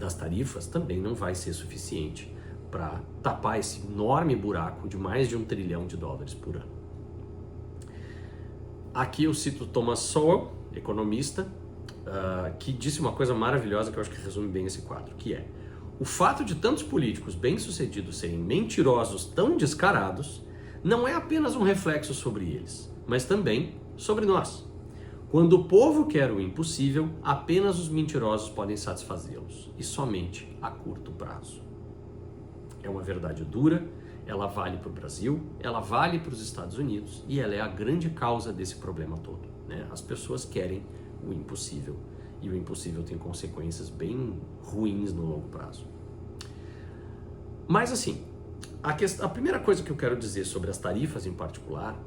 das tarifas também não vai ser suficiente para tapar esse enorme buraco de mais de $1 trilhão por ano. Aqui eu cito Thomas Sowell, economista, que disse uma coisa maravilhosa que eu acho que resume bem esse quadro, que é: o fato de tantos políticos bem-sucedidos serem mentirosos tão descarados não é apenas um reflexo sobre eles, mas também sobre nós. Quando o povo quer o impossível, apenas os mentirosos podem satisfazê-los, e somente a curto prazo. É uma verdade dura, ela vale para o Brasil, ela vale para os Estados Unidos e ela é a grande causa desse problema todo, né? As pessoas querem o impossível e o impossível tem consequências bem ruins no longo prazo. Mas assim, a primeira coisa que eu quero dizer sobre as tarifas em particular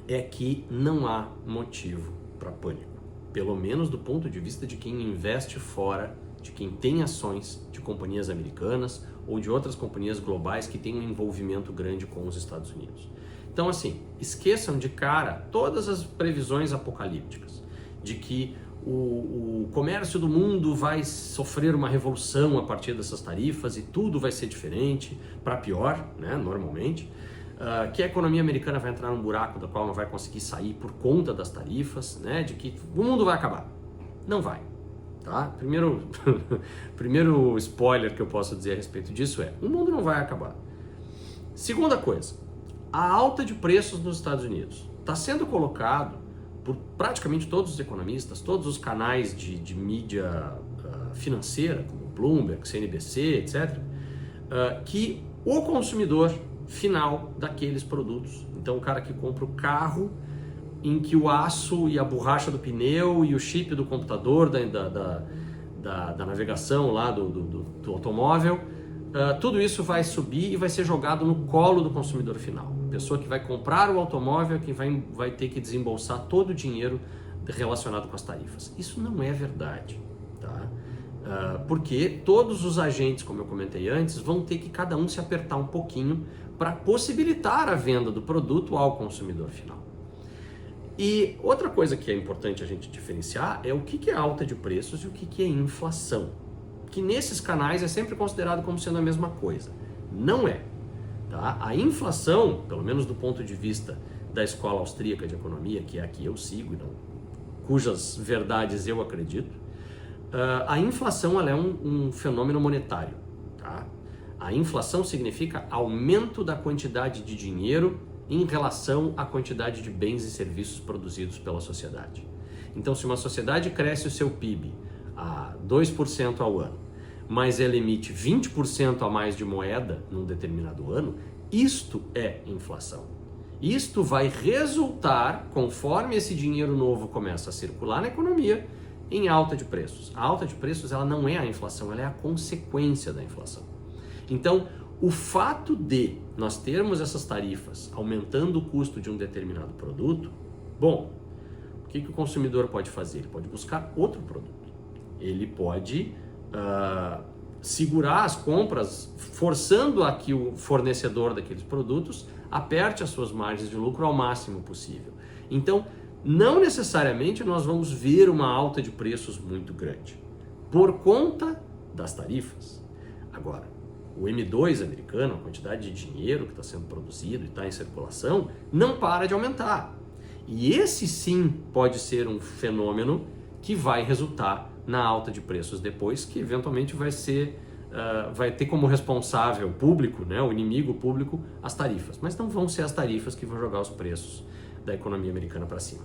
é que não há motivo para pânico, pelo menos do ponto de vista de quem investe fora, de quem tem ações de companhias americanas ou de outras companhias globais que têm um envolvimento grande com os Estados Unidos. Então assim, esqueçam de cara todas as previsões apocalípticas de que o comércio do mundo vai sofrer uma revolução a partir dessas tarifas e tudo vai ser diferente, para pior, né, normalmente, que a economia americana vai entrar num buraco do qual não vai conseguir sair por conta das tarifas, né, de que o mundo vai acabar. Não vai. Tá? Primeiro spoiler que eu posso dizer a respeito disso é: o mundo não vai acabar. Segunda coisa, a alta de preços nos Estados Unidos está sendo colocado por praticamente todos os economistas, todos os canais de mídia financeira, como Bloomberg, CNBC, etc., que o consumidor final daqueles produtos, então o cara que compra o carro em que o aço e a borracha do pneu e o chip do computador, da navegação lá do automóvel, tudo isso vai subir e vai ser jogado no colo do consumidor final. A pessoa que vai comprar o automóvel, que vai ter que desembolsar todo o dinheiro relacionado com as tarifas. Isso não é verdade, tá? Porque todos os agentes, como eu comentei antes, vão ter que cada um se apertar um pouquinho para possibilitar a venda do produto ao consumidor final. E outra coisa que é importante a gente diferenciar é o que é alta de preços e o que é inflação, que nesses canais é sempre considerado como sendo a mesma coisa. Não é. Tá? A inflação, pelo menos do ponto de vista da escola austríaca de economia, que é a que eu sigo, cujas verdades eu acredito, a inflação ela é um fenômeno monetário. Tá? A inflação significa aumento da quantidade de dinheiro em relação à quantidade de bens e serviços produzidos pela sociedade. Então, se uma sociedade cresce o seu PIB a 2% ao ano, mas ela emite 20% a mais de moeda num determinado ano, isto é inflação. Isto vai resultar, conforme esse dinheiro novo começa a circular na economia, em alta de preços. A alta de preços ela não é a inflação, ela é a consequência da inflação. Então, o fato de nós termos essas tarifas aumentando o custo de um determinado produto, bom, o que o consumidor pode fazer? Ele pode buscar outro produto. Ele pode segurar as compras, forçando a que o fornecedor daqueles produtos aperte as suas margens de lucro ao máximo possível. Então, não necessariamente nós vamos ver uma alta de preços muito grande, por conta das tarifas. Agora, o M2 americano, a quantidade de dinheiro que está sendo produzido e está em circulação, não para de aumentar. E esse sim pode ser um fenômeno que vai resultar na alta de preços depois, que eventualmente vai ter como responsável público, né, o inimigo público, as tarifas. Mas não vão ser as tarifas que vão jogar os preços da economia americana para cima.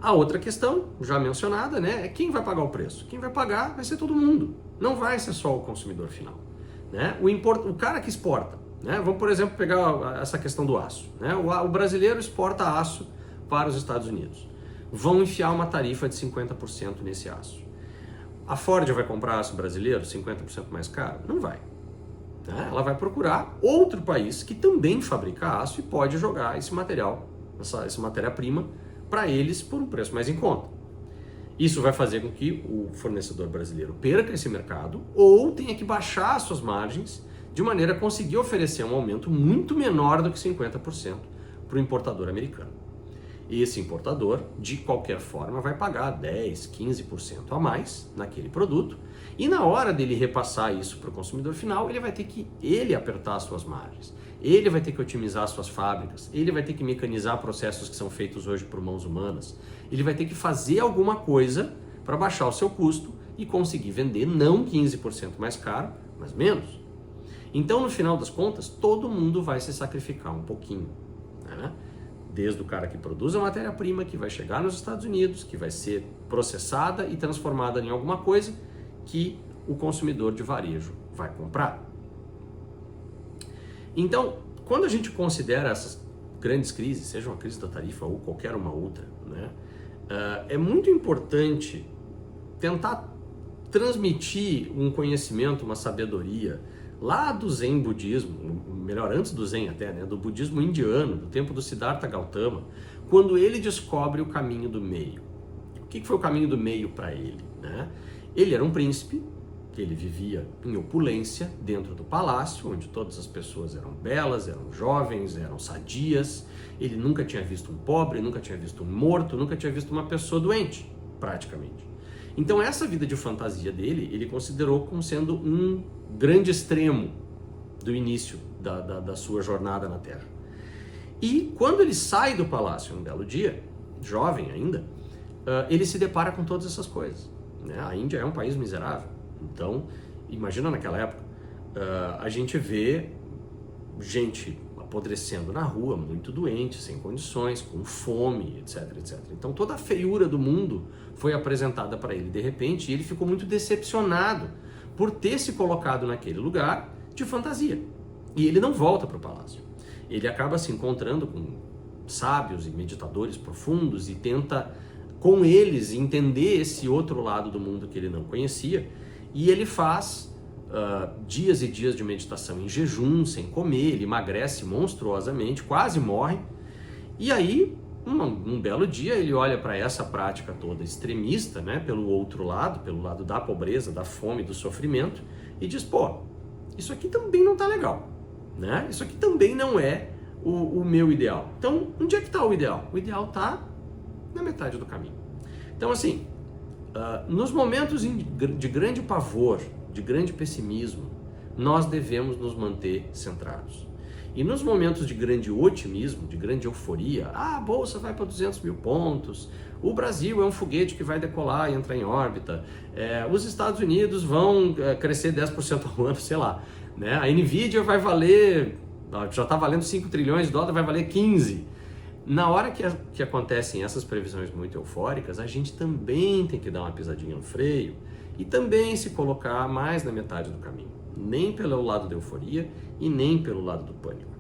A outra questão, já mencionada, né, é quem vai pagar o preço. Quem vai pagar vai ser todo mundo, não vai ser só o consumidor final. Né? O cara que exporta, né? Vamos, por exemplo, pegar essa questão do aço. Né? O brasileiro exporta aço para os Estados Unidos. Vão enfiar uma tarifa de 50% nesse aço. A Ford vai comprar aço brasileiro 50% mais caro? Não vai. Né? Ela vai procurar outro país que também fabrica aço e pode jogar esse material, essa matéria-prima, para eles por um preço mais em conta. Isso vai fazer com que o fornecedor brasileiro perca esse mercado ou tenha que baixar as suas margens de maneira a conseguir oferecer um aumento muito menor do que 50% para o importador americano. Esse importador, de qualquer forma, vai pagar 10, 15% a mais naquele produto e na hora dele repassar isso para o consumidor final, ele vai ter que apertar as suas margens. Ele vai ter que otimizar suas fábricas, ele vai ter que mecanizar processos que são feitos hoje por mãos humanas, ele vai ter que fazer alguma coisa para baixar o seu custo e conseguir vender não 15% mais caro, mas menos. Então, no final das contas, todo mundo vai se sacrificar um pouquinho, né? Desde o cara que produz a matéria-prima, que vai chegar nos Estados Unidos, que vai ser processada e transformada em alguma coisa que o consumidor de varejo vai comprar. Então, quando a gente considera essas grandes crises, seja uma crise da tarifa ou qualquer uma outra, né, é muito importante tentar transmitir um conhecimento, uma sabedoria lá do Zen budismo, melhor, antes do Zen até, né, do budismo indiano, do tempo do Siddhartha Gautama, quando ele descobre o caminho do meio. O que foi o caminho do meio para ele? Né? Ele era um príncipe, ele vivia em opulência dentro do palácio, onde todas as pessoas eram belas, eram jovens, eram sadias. Ele nunca tinha visto um pobre, nunca tinha visto um morto, nunca tinha visto uma pessoa doente, praticamente. Então essa vida de fantasia dele, ele considerou como sendo um grande extremo do início da sua jornada na Terra. E quando ele sai do palácio um belo dia, jovem ainda, ele se depara com todas essas coisas. Né? A Índia é um país miserável. Então, imagina naquela época, a gente vê gente apodrecendo na rua, muito doente, sem condições, com fome, etc, etc. Então toda a feiura do mundo foi apresentada para ele de repente e ele ficou muito decepcionado por ter se colocado naquele lugar de fantasia. E ele não volta para o palácio. Ele acaba se encontrando com sábios e meditadores profundos e tenta, com eles, entender esse outro lado do mundo que ele não conhecia. E ele faz dias e dias de meditação em jejum, sem comer, ele emagrece monstruosamente, quase morre. E aí, um belo dia, ele olha para essa prática toda extremista, né, pelo outro lado, pelo lado da pobreza, da fome, do sofrimento, e diz, pô, isso aqui também não tá legal, né? Isso aqui também não é o meu ideal. Então, onde é que está o ideal? O ideal está na metade do caminho. Então, assim, nos momentos de grande pavor, de grande pessimismo, nós devemos nos manter centrados. E nos momentos de grande otimismo, de grande euforia, a bolsa vai para 200 mil pontos, o Brasil é um foguete que vai decolar e entrar em órbita, os Estados Unidos vão crescer 10% ao ano, sei lá, né? A Nvidia vai valer, já está valendo 5 trilhões de dólares, vai valer 15. Na hora que acontecem essas previsões muito eufóricas, a gente também tem que dar uma pisadinha no freio e também se colocar mais na metade do caminho. Nem pelo lado da euforia e nem pelo lado do pânico.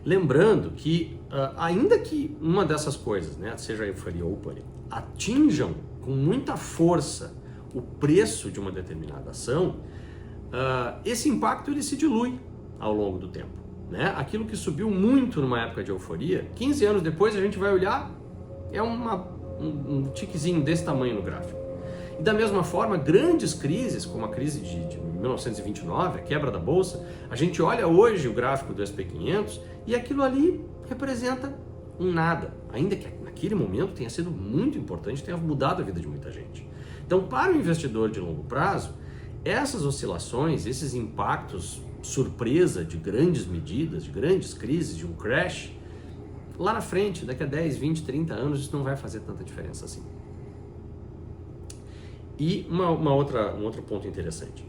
Lembrando que, ainda que uma dessas coisas, né, seja a euforia ou o pânico, atinjam com muita força o preço de uma determinada ação, esse impacto ele se dilui ao longo do tempo. Né? Aquilo que subiu muito numa época de euforia, 15 anos depois a gente vai olhar, é um tiquezinho desse tamanho no gráfico. E da mesma forma, grandes crises, como a crise de 1929, a quebra da Bolsa, a gente olha hoje o gráfico do SP500 e aquilo ali representa um nada, ainda que naquele momento tenha sido muito importante, tenha mudado a vida de muita gente. Então, para o investidor de longo prazo, essas oscilações, esses impactos surpresa de grandes medidas, de grandes crises, de um crash, lá na frente, daqui a 10, 20, 30 anos, isso não vai fazer tanta diferença assim. E um outro ponto interessante.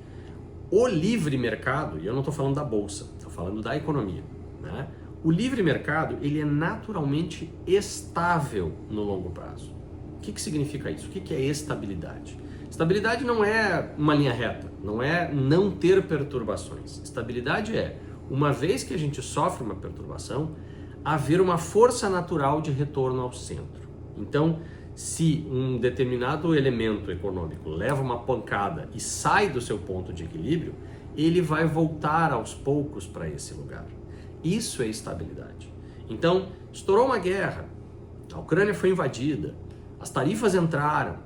O livre mercado, e eu não estou falando da bolsa, estou falando da economia, né? O livre mercado, ele é naturalmente estável no longo prazo. O que significa isso? O que é estabilidade? Estabilidade não é uma linha reta, não é não ter perturbações. Estabilidade é, uma vez que a gente sofre uma perturbação, haver uma força natural de retorno ao centro. Então, se um determinado elemento econômico leva uma pancada e sai do seu ponto de equilíbrio, ele vai voltar aos poucos para esse lugar. Isso é estabilidade. Então, estourou uma guerra, a Ucrânia foi invadida, as tarifas entraram,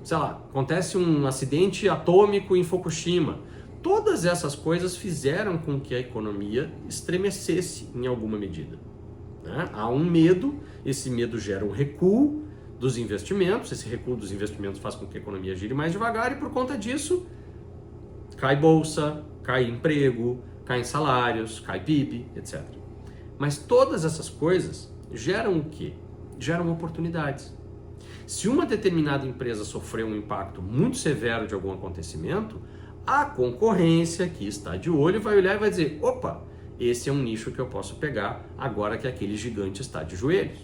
sei lá, acontece um acidente atômico em Fukushima. Todas essas coisas fizeram com que a economia estremecesse em alguma medida. Né? Há um medo, esse medo gera um recuo dos investimentos, esse recuo dos investimentos faz com que a economia gire mais devagar e por conta disso cai bolsa, cai emprego, cai salários, cai PIB, etc. Mas todas essas coisas geram o quê? Geram oportunidades. Se uma determinada empresa sofreu um impacto muito severo de algum acontecimento, a concorrência que está de olho vai olhar e vai dizer, opa, esse é um nicho que eu posso pegar agora que aquele gigante está de joelhos.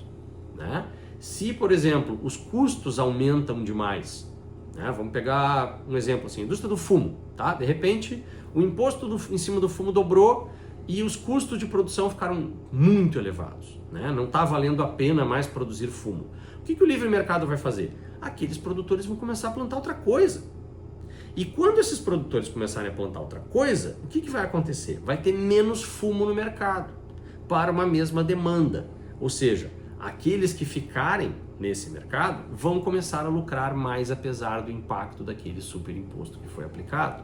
Né? Se, por exemplo, os custos aumentam demais, né? Vamos pegar um exemplo assim, indústria do fumo, tá? De repente, o imposto em cima do fumo dobrou e os custos de produção ficaram muito elevados. Né? Não está valendo a pena mais produzir fumo. O que o livre mercado vai fazer? Aqueles produtores vão começar a plantar outra coisa. E quando esses produtores começarem a plantar outra coisa, o que vai acontecer? Vai ter menos fumo no mercado para uma mesma demanda. Ou seja, aqueles que ficarem nesse mercado vão começar a lucrar mais apesar do impacto daquele superimposto que foi aplicado.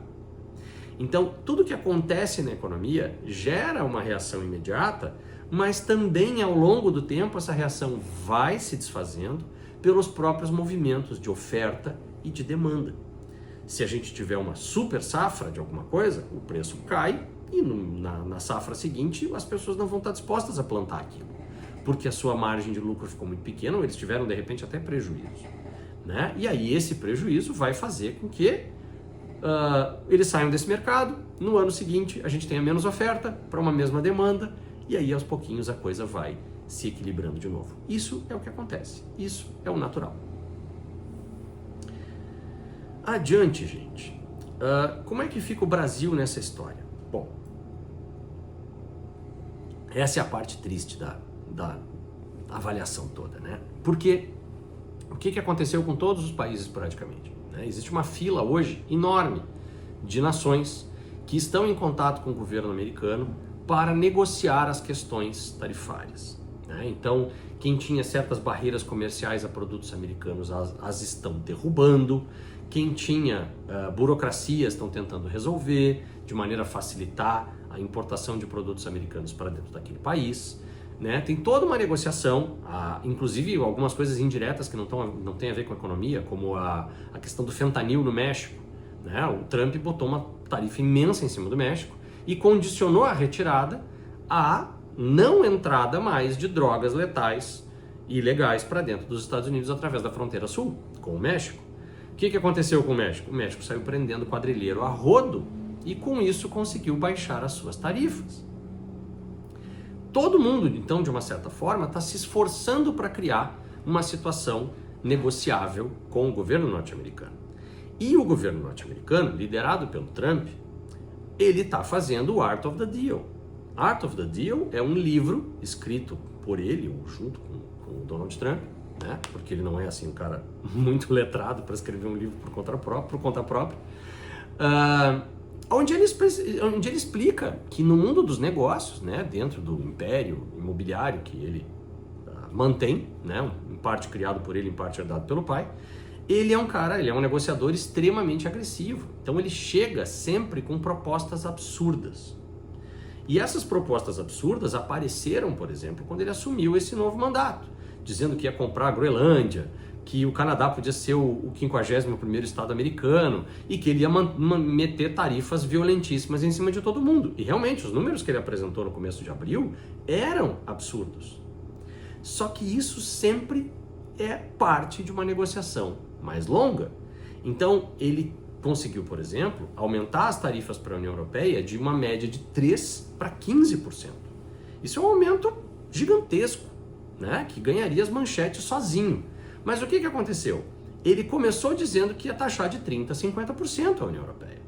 Então, tudo que acontece na economia gera uma reação imediata, mas também ao longo do tempo essa reação vai se desfazendo pelos próprios movimentos de oferta e de demanda. Se a gente tiver uma super safra de alguma coisa, o preço cai e na safra seguinte as pessoas não vão estar dispostas a plantar aquilo, porque a sua margem de lucro ficou muito pequena ou eles tiveram de repente até prejuízo. Né? E aí esse prejuízo vai fazer com que eles saiam desse mercado, no ano seguinte a gente tenha menos oferta para uma mesma demanda e aí aos pouquinhos a coisa vai se equilibrando de novo. Isso é o que acontece, isso é o natural. Adiante, gente. Como é que fica o Brasil nessa história? Bom, essa é a parte triste da avaliação toda, né? Porque o que aconteceu com todos os países praticamente? Né? Existe uma fila hoje enorme de nações que estão em contato com o governo americano para negociar as questões tarifárias. Né? Então, quem tinha certas barreiras comerciais a produtos americanos as estão derrubando. Quem tinha burocracias estão tentando resolver de maneira a facilitar a importação de produtos americanos para dentro daquele país. Né? Tem toda uma negociação, inclusive algumas coisas indiretas que não tem a ver com a economia, como a questão do fentanil no México. Né? O Trump botou uma tarifa imensa em cima do México e condicionou a retirada à não entrada mais de drogas letais e ilegais para dentro dos Estados Unidos através da fronteira sul com o México. O que aconteceu com o México? O México saiu prendendo quadrilheiro a rodo e com isso conseguiu baixar as suas tarifas. Todo mundo, então, de uma certa forma, está se esforçando para criar uma situação negociável com o governo norte-americano. E o governo norte-americano, liderado pelo Trump, ele está fazendo o Art of the Deal. Art of the Deal é um livro escrito por ele, ou junto com o Donald Trump, né? Porque ele não é assim um cara muito letrado para escrever um livro por conta própria, onde ele explica que no mundo dos negócios, né, dentro do império imobiliário que ele mantém, né, em parte criado por ele, em parte herdado pelo pai, ele é um cara, ele é um negociador extremamente agressivo. Então ele chega sempre com propostas absurdas. E essas propostas absurdas apareceram, por exemplo, quando ele assumiu esse novo mandato, dizendo que ia comprar a Groenlândia, que o Canadá podia ser o 51º estado americano e que ele ia meter tarifas violentíssimas em cima de todo mundo. E realmente, os números que ele apresentou no começo de abril eram absurdos. Só que isso sempre é parte de uma negociação mais longa. Então, ele conseguiu, por exemplo, aumentar as tarifas para a União Europeia de uma média de 3% para 15%. Isso é um aumento gigantesco, né? Que ganharia as manchetes sozinho. Mas o que aconteceu? Ele começou dizendo que ia taxar de 30% a 50% a União Europeia.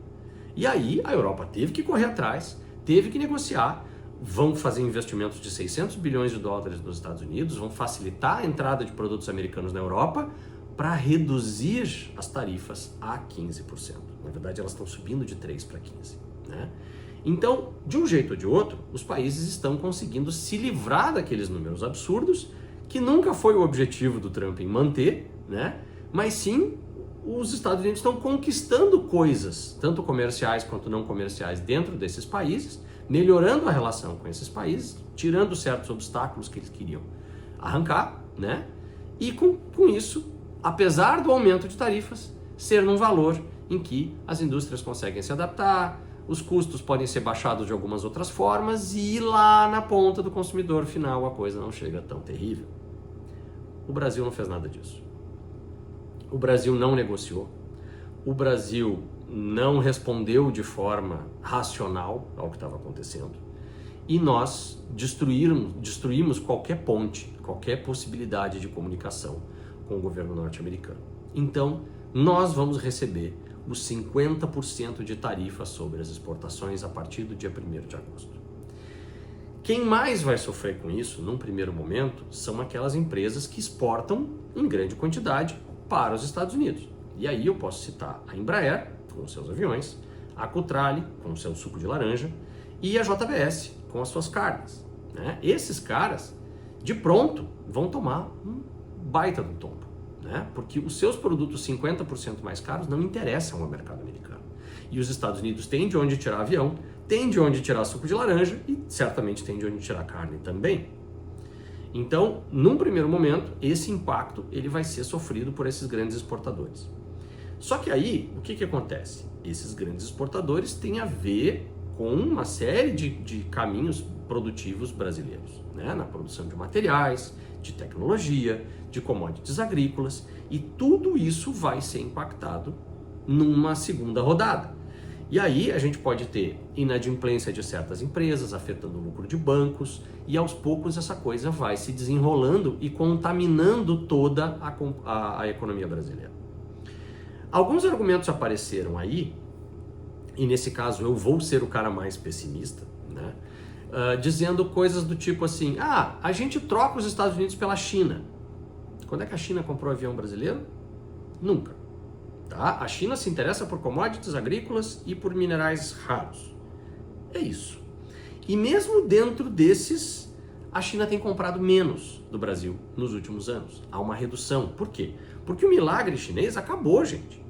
E aí a Europa teve que correr atrás, teve que negociar, vão fazer investimentos de 600 bilhões de dólares nos Estados Unidos, vão facilitar a entrada de produtos americanos na Europa para reduzir as tarifas a 15%. Na verdade, elas estão subindo de 3% para 15%. Né? Então, de um jeito ou de outro, os países estão conseguindo se livrar daqueles números absurdos, que nunca foi o objetivo do Trump em manter, né? Mas sim, os Estados Unidos estão conquistando coisas, tanto comerciais quanto não comerciais, dentro desses países, melhorando a relação com esses países, tirando certos obstáculos que eles queriam arrancar, né? E com isso, apesar do aumento de tarifas, ser num valor em que as indústrias conseguem se adaptar, os custos podem ser baixados de algumas outras formas e lá na ponta do consumidor final a coisa não chega tão terrível. O Brasil não fez nada disso. O Brasil não negociou. O Brasil não respondeu de forma racional ao que estava acontecendo. E nós destruímos qualquer ponte, qualquer possibilidade de comunicação com o governo norte-americano. Então, nós vamos receber os 50% de tarifa sobre as exportações a partir do dia 1º de agosto. Quem mais vai sofrer com isso, num primeiro momento, são aquelas empresas que exportam em grande quantidade para os Estados Unidos. E aí eu posso citar a Embraer, com seus aviões, a Cutrale, com seu suco de laranja, e a JBS, com as suas carnes. Né? Esses caras, de pronto, vão tomar um baita do tombo, né? Porque os seus produtos 50% mais caros não interessam ao mercado americano. E os Estados Unidos têm de onde tirar avião, tem de onde tirar suco de laranja e certamente tem de onde tirar carne também. Então, num primeiro momento, esse impacto ele vai ser sofrido por esses grandes exportadores. Só que aí, o que acontece? Esses grandes exportadores têm a ver com uma série de caminhos produtivos brasileiros, né? Na produção de materiais, de tecnologia, de commodities agrícolas, e tudo isso vai ser impactado numa segunda rodada. E aí a gente pode ter inadimplência de certas empresas, afetando o lucro de bancos, e aos poucos essa coisa vai se desenrolando e contaminando toda a economia brasileira. Alguns argumentos apareceram aí, e nesse caso eu vou ser o cara mais pessimista, né? Dizendo coisas do tipo assim, a gente troca os Estados Unidos pela China. Quando é que a China comprou avião brasileiro? Nunca. Tá? A China se interessa por commodities agrícolas e por minerais raros. É isso. E mesmo dentro desses, a China tem comprado menos do Brasil nos últimos anos. Há uma redução. Por quê? Porque o milagre chinês acabou, gente.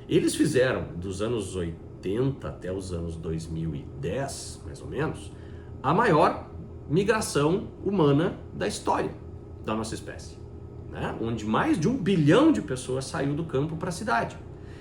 Eles fizeram, dos anos 80 até os anos 2010, mais ou menos, a maior migração humana da história da nossa espécie. Né? Onde mais de 1 bilhão de pessoas saiu do campo para a cidade.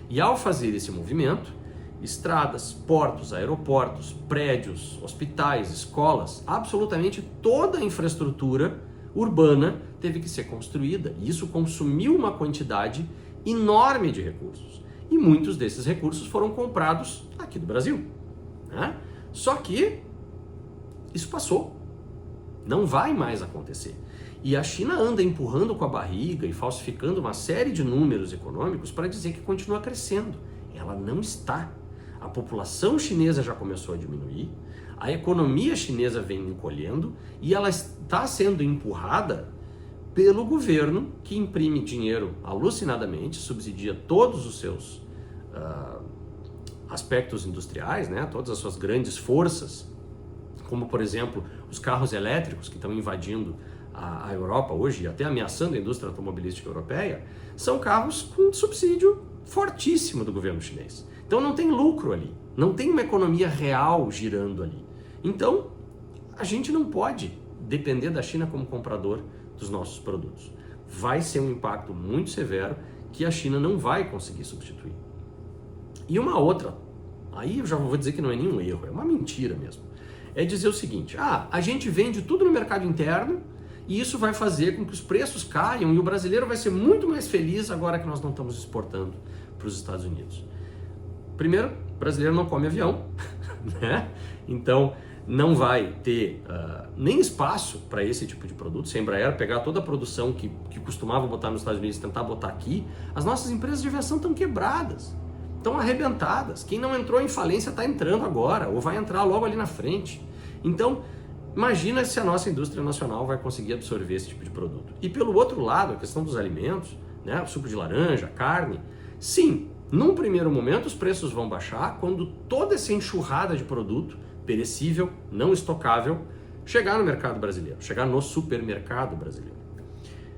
E ao fazer esse movimento, estradas, portos, aeroportos, prédios, hospitais, escolas, absolutamente toda a infraestrutura urbana teve que ser construída. E isso consumiu uma quantidade enorme de recursos. E muitos desses recursos foram comprados aqui do Brasil. Né? Só que isso passou. Não vai mais acontecer. E a China anda empurrando com a barriga e falsificando uma série de números econômicos para dizer que continua crescendo. Ela não está. A população chinesa já começou a diminuir, a economia chinesa vem encolhendo e ela está sendo empurrada pelo governo que imprime dinheiro alucinadamente, subsidia todos os seus aspectos industriais, né? Todas as suas grandes forças, como por exemplo os carros elétricos que estão invadindo a Europa hoje, e até ameaçando a indústria automobilística europeia, são carros com subsídio fortíssimo do governo chinês. Então não tem lucro ali, não tem uma economia real girando ali. Então a gente não pode depender da China como comprador dos nossos produtos. Vai ser um impacto muito severo que a China não vai conseguir substituir. E uma outra, aí eu já vou dizer que não é nenhum erro, é uma mentira mesmo, é dizer o seguinte: a gente vende tudo no mercado interno e isso vai fazer com que os preços caiam e o brasileiro vai ser muito mais feliz agora que nós não estamos exportando para os Estados Unidos. Primeiro, o brasileiro não come avião, né? Então não vai ter nem espaço para esse tipo de produto. Se a Embraer pegar toda a produção que costumava botar nos Estados Unidos e tentar botar aqui, as nossas empresas de aviação estão quebradas, estão arrebentadas. Quem não entrou em falência está entrando agora, ou vai entrar logo ali na frente. Então, imagina se a nossa indústria nacional vai conseguir absorver esse tipo de produto. E pelo outro lado, a questão dos alimentos, né, o suco de laranja, carne, sim, num primeiro momento os preços vão baixar quando toda essa enxurrada de produto perecível, não estocável, chegar no mercado brasileiro, chegar no supermercado brasileiro.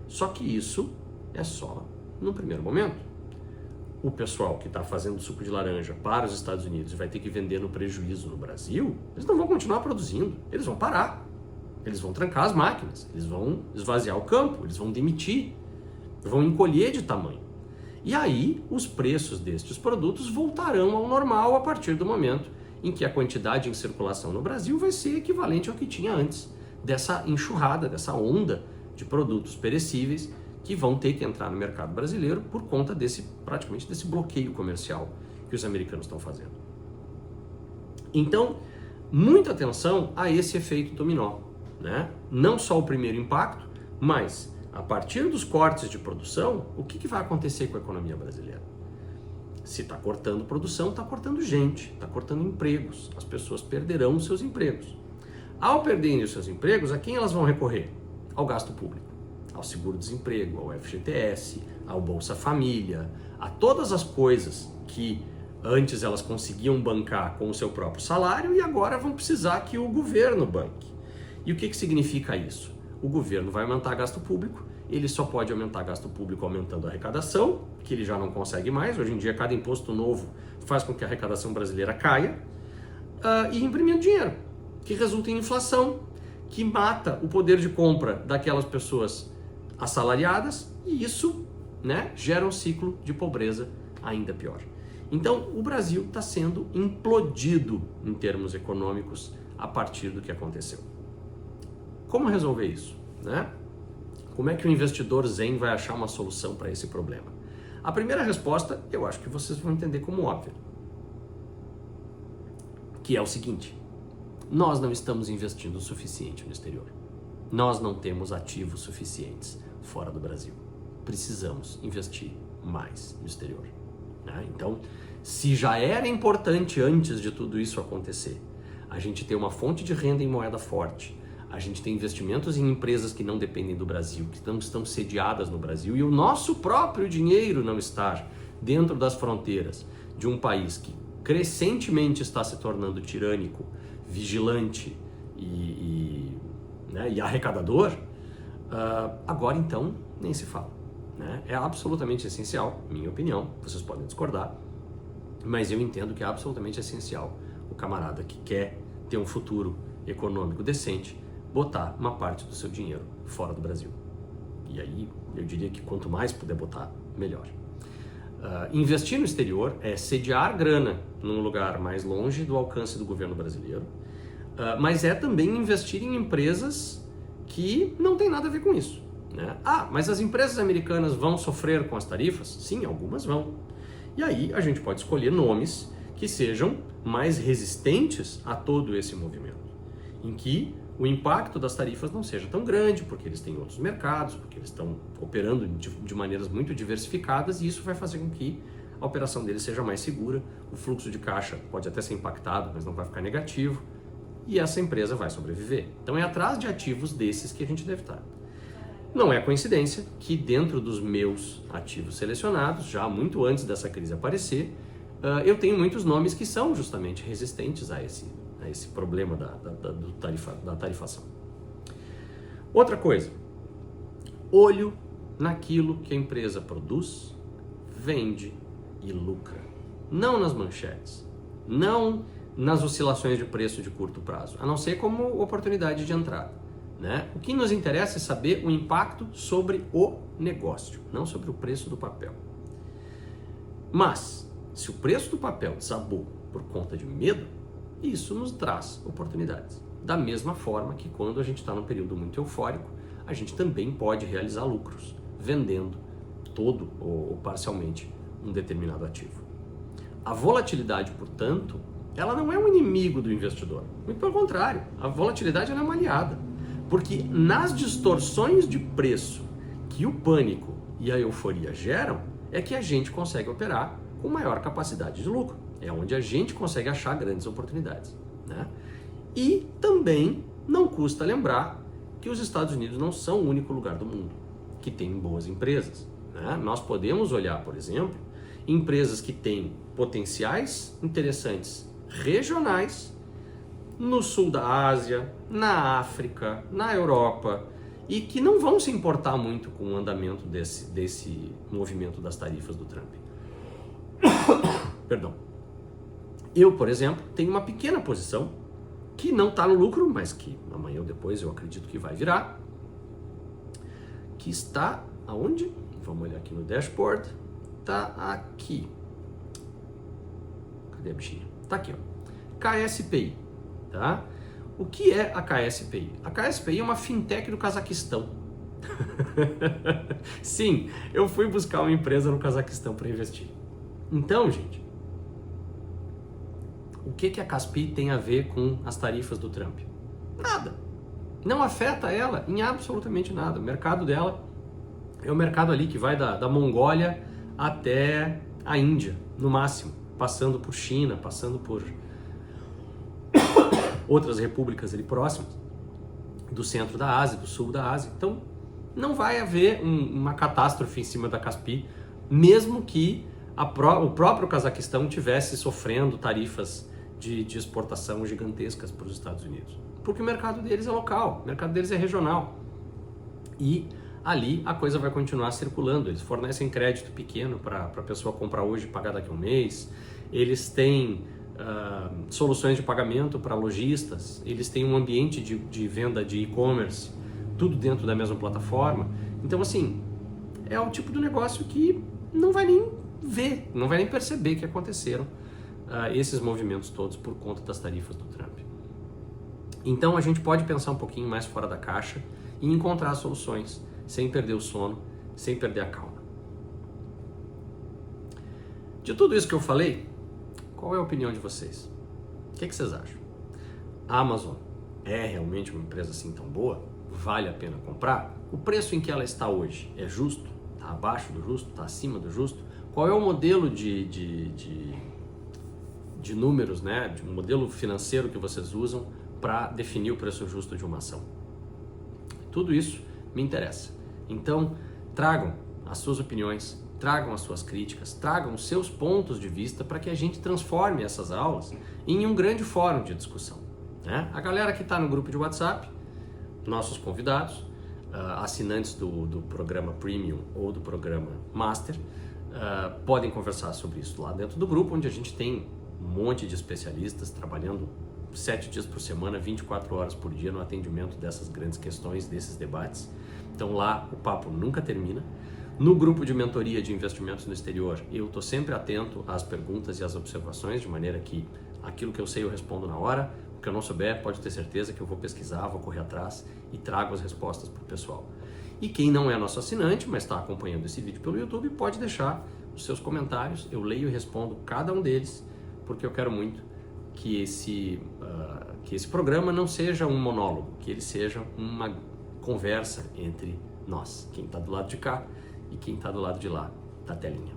Só que isso é só no primeiro momento. O pessoal que está fazendo suco de laranja para os Estados Unidos e vai ter que vender no prejuízo no Brasil, eles não vão continuar produzindo, eles vão parar, eles vão trancar as máquinas, eles vão esvaziar o campo, eles vão demitir, vão encolher de tamanho. E aí os preços destes produtos voltarão ao normal a partir do momento em que a quantidade em circulação no Brasil vai ser equivalente ao que tinha antes dessa enxurrada, dessa onda de produtos perecíveis que vão ter que entrar no mercado brasileiro por conta praticamente desse bloqueio comercial que os americanos estão fazendo. Então, muita atenção a esse efeito dominó, né? Não só o primeiro impacto, mas a partir dos cortes de produção, o que vai acontecer com a economia brasileira? Se está cortando produção, está cortando gente, está cortando empregos. As pessoas perderão seus empregos. Ao perderem os seus empregos, a quem elas vão recorrer? Ao gasto público, ao seguro-desemprego, ao FGTS, ao Bolsa Família, a todas as coisas que antes elas conseguiam bancar com o seu próprio salário e agora vão precisar que o governo banque. E o que significa isso? O governo vai aumentar gasto público, ele só pode aumentar gasto público aumentando a arrecadação, que ele já não consegue mais. Hoje em dia, cada imposto novo faz com que a arrecadação brasileira caia, e imprimindo dinheiro, que resulta em inflação, que mata o poder de compra daquelas pessoas assalariadas, e isso, né, gera um ciclo de pobreza ainda pior. Então, o Brasil está sendo implodido em termos econômicos a partir do que aconteceu. Como resolver isso, né? Como é que o investidor zen vai achar uma solução para esse problema? A primeira resposta, eu acho que vocês vão entender como óbvio, que é o seguinte: nós não estamos investindo o suficiente no exterior. Nós não temos ativos suficientes fora do Brasil. Precisamos investir mais no exterior, né? Então, se já era importante antes de tudo isso acontecer, a gente ter uma fonte de renda em moeda forte, a gente tem investimentos em empresas que não dependem do Brasil, que não estão sediadas no Brasil, e o nosso próprio dinheiro não estar dentro das fronteiras de um país que crescentemente está se tornando tirânico, vigilante e arrecadador, agora então nem se fala, né? É absolutamente essencial, minha opinião, vocês podem discordar, mas eu entendo que é absolutamente essencial o camarada que quer ter um futuro econômico decente botar uma parte do seu dinheiro fora do Brasil. E aí eu diria que quanto mais puder botar, melhor. Investir no exterior é sediar grana num lugar mais longe do alcance do governo brasileiro, mas é também investir em empresas que não tem nada a ver com isso, né? Mas as empresas americanas vão sofrer com as tarifas? Sim, algumas vão. E aí a gente pode escolher nomes que sejam mais resistentes a todo esse movimento, em que o impacto das tarifas não seja tão grande, porque eles têm outros mercados, porque eles estão operando de maneiras muito diversificadas, e isso vai fazer com que a operação deles seja mais segura, o fluxo de caixa pode até ser impactado, mas não vai ficar negativo, e essa empresa vai sobreviver. Então é atrás de ativos desses que a gente deve estar. Não é coincidência que dentro dos meus ativos selecionados, já muito antes dessa crise aparecer, eu tenho muitos nomes que são justamente resistentes a esse problema da tarifação. Outra coisa, olho naquilo que a empresa produz, vende e lucra. Não nas manchetes, não nas oscilações de preço de curto prazo, a não ser como oportunidade de entrada, né? O que nos interessa é saber o impacto sobre o negócio, não sobre o preço do papel. Mas, se o preço do papel desabou por conta de medo, isso nos traz oportunidades. Da mesma forma que quando a gente está num período muito eufórico, a gente também pode realizar lucros, vendendo todo ou parcialmente um determinado ativo. A volatilidade, portanto, ela não é um inimigo do investidor. Muito pelo contrário, a volatilidade ela é uma aliada. Porque nas distorções de preço que o pânico e a euforia geram, é que a gente consegue operar com maior capacidade de lucro. É onde a gente consegue achar grandes oportunidades, né? E também não custa lembrar que os Estados Unidos não são o único lugar do mundo que tem boas empresas, né? Nós podemos olhar, por exemplo, empresas que têm potenciais interessantes regionais no sul da Ásia, na África, na Europa, e que não vão se importar muito com o andamento desse movimento das tarifas do Trump. Perdão. Eu, por exemplo, tenho uma pequena posição que não está no lucro, mas que amanhã ou depois eu acredito que vai virar, que está aonde? Vamos olhar aqui no dashboard. Está aqui. Cadê a bichinha? Está aqui, ó. KSPI, tá? O que é a KSPI? A KSPI é uma fintech do Cazaquistão. Sim, eu fui buscar uma empresa no Cazaquistão para investir. Então, gente, o que a KSPI tem a ver com as tarifas do Trump? Nada. Não afeta ela em absolutamente nada. O mercado dela é o mercado ali que vai da Mongólia até a Índia, no máximo, passando por China, passando por outras repúblicas ali próximas, do centro da Ásia, do sul da Ásia. Então, não vai haver uma catástrofe em cima da KSPI, mesmo que o próprio Cazaquistão estivesse sofrendo tarifas de exportação gigantescas para os Estados Unidos. Porque o mercado deles é local, o mercado deles é regional. E ali a coisa vai continuar circulando. Eles fornecem crédito pequeno para a pessoa comprar hoje e pagar daqui a um mês. Eles têm soluções de pagamento para lojistas. Eles têm um ambiente de venda de e-commerce, tudo dentro da mesma plataforma. Então, assim, é o tipo de negócio que não vai nem ver, não vai nem perceber que aconteceram esses movimentos todos por conta das tarifas do Trump. Então, a gente pode pensar um pouquinho mais fora da caixa e encontrar soluções sem perder o sono, sem perder a calma. De tudo isso que eu falei, qual é a opinião de vocês? O que vocês acham? A Amazon é realmente uma empresa assim tão boa? Vale a pena comprar? O preço em que ela está hoje é justo? Está abaixo do justo? Está acima do justo? Qual é o modelo de números, né? De um modelo financeiro que vocês usam para definir o preço justo de uma ação? Tudo isso me interessa. Então, tragam as suas opiniões, tragam as suas críticas, tragam os seus pontos de vista para que a gente transforme essas aulas em um grande fórum de discussão, né? A galera que está no grupo de WhatsApp, nossos convidados, assinantes do programa Premium ou do programa Master, podem conversar sobre isso lá dentro do grupo, onde a gente tem um monte de especialistas trabalhando 7 dias por semana, 24 horas por dia no atendimento dessas grandes questões, desses debates. Então lá o papo nunca termina. No grupo de mentoria de investimentos no exterior, eu estou sempre atento às perguntas e às observações, de maneira que aquilo que eu sei eu respondo na hora, o que eu não souber pode ter certeza que eu vou pesquisar, vou correr atrás e trago as respostas para o pessoal. E quem não é nosso assinante, mas está acompanhando esse vídeo pelo YouTube, pode deixar os seus comentários, eu leio e respondo cada um deles, porque eu quero muito que esse programa não seja um monólogo, que ele seja uma conversa entre nós, quem está do lado de cá e quem está do lado de lá da telinha.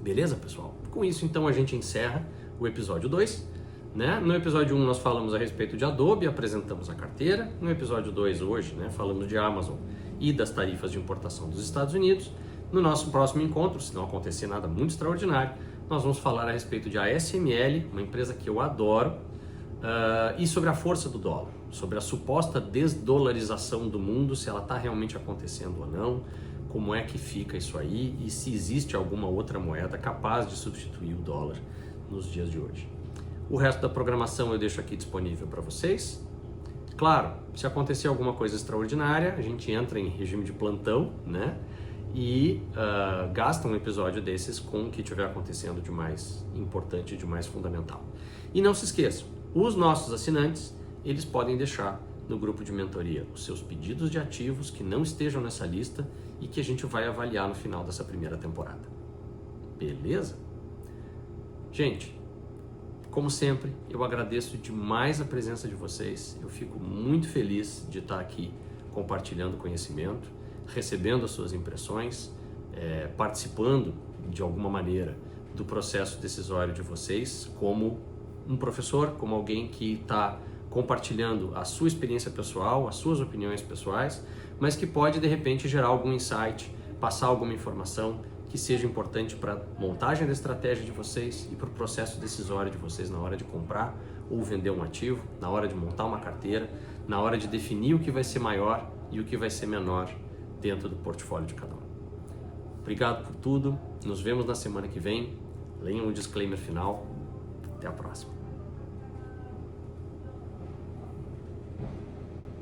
Beleza, pessoal? Com isso, então, a gente encerra o episódio 2. Né? No episódio 1, nós falamos a respeito de Adobe, apresentamos a carteira. No episódio 2, hoje, né, falamos de Amazon e das tarifas de importação dos Estados Unidos. No nosso próximo encontro, se não acontecer nada muito extraordinário, nós vamos falar a respeito de ASML, uma empresa que eu adoro, E sobre a força do dólar, sobre a suposta desdolarização do mundo, se ela está realmente acontecendo ou não, como é que fica isso aí e se existe alguma outra moeda capaz de substituir o dólar nos dias de hoje. O resto da programação eu deixo aqui disponível para vocês. Claro, se acontecer alguma coisa extraordinária, a gente entra em regime de plantão, né? E gasta um episódio desses com o que estiver acontecendo de mais importante, de mais fundamental. E não se esqueçam, os nossos assinantes, eles podem deixar no grupo de mentoria os seus pedidos de ativos que não estejam nessa lista e que a gente vai avaliar no final dessa primeira temporada. Beleza? Gente, como sempre, eu agradeço demais a presença de vocês. Eu fico muito feliz de estar aqui compartilhando conhecimento, recebendo as suas impressões, participando de alguma maneira do processo decisório de vocês, como um professor, como alguém que está compartilhando a sua experiência pessoal, as suas opiniões pessoais, mas que pode de repente gerar algum insight, passar alguma informação que seja importante para a montagem da estratégia de vocês e para o processo decisório de vocês na hora de comprar ou vender um ativo, na hora de montar uma carteira, na hora de definir o que vai ser maior e o que vai ser menor dentro do portfólio de cada um. Obrigado por tudo, nos vemos na semana que vem, leiam o disclaimer final, até a próxima.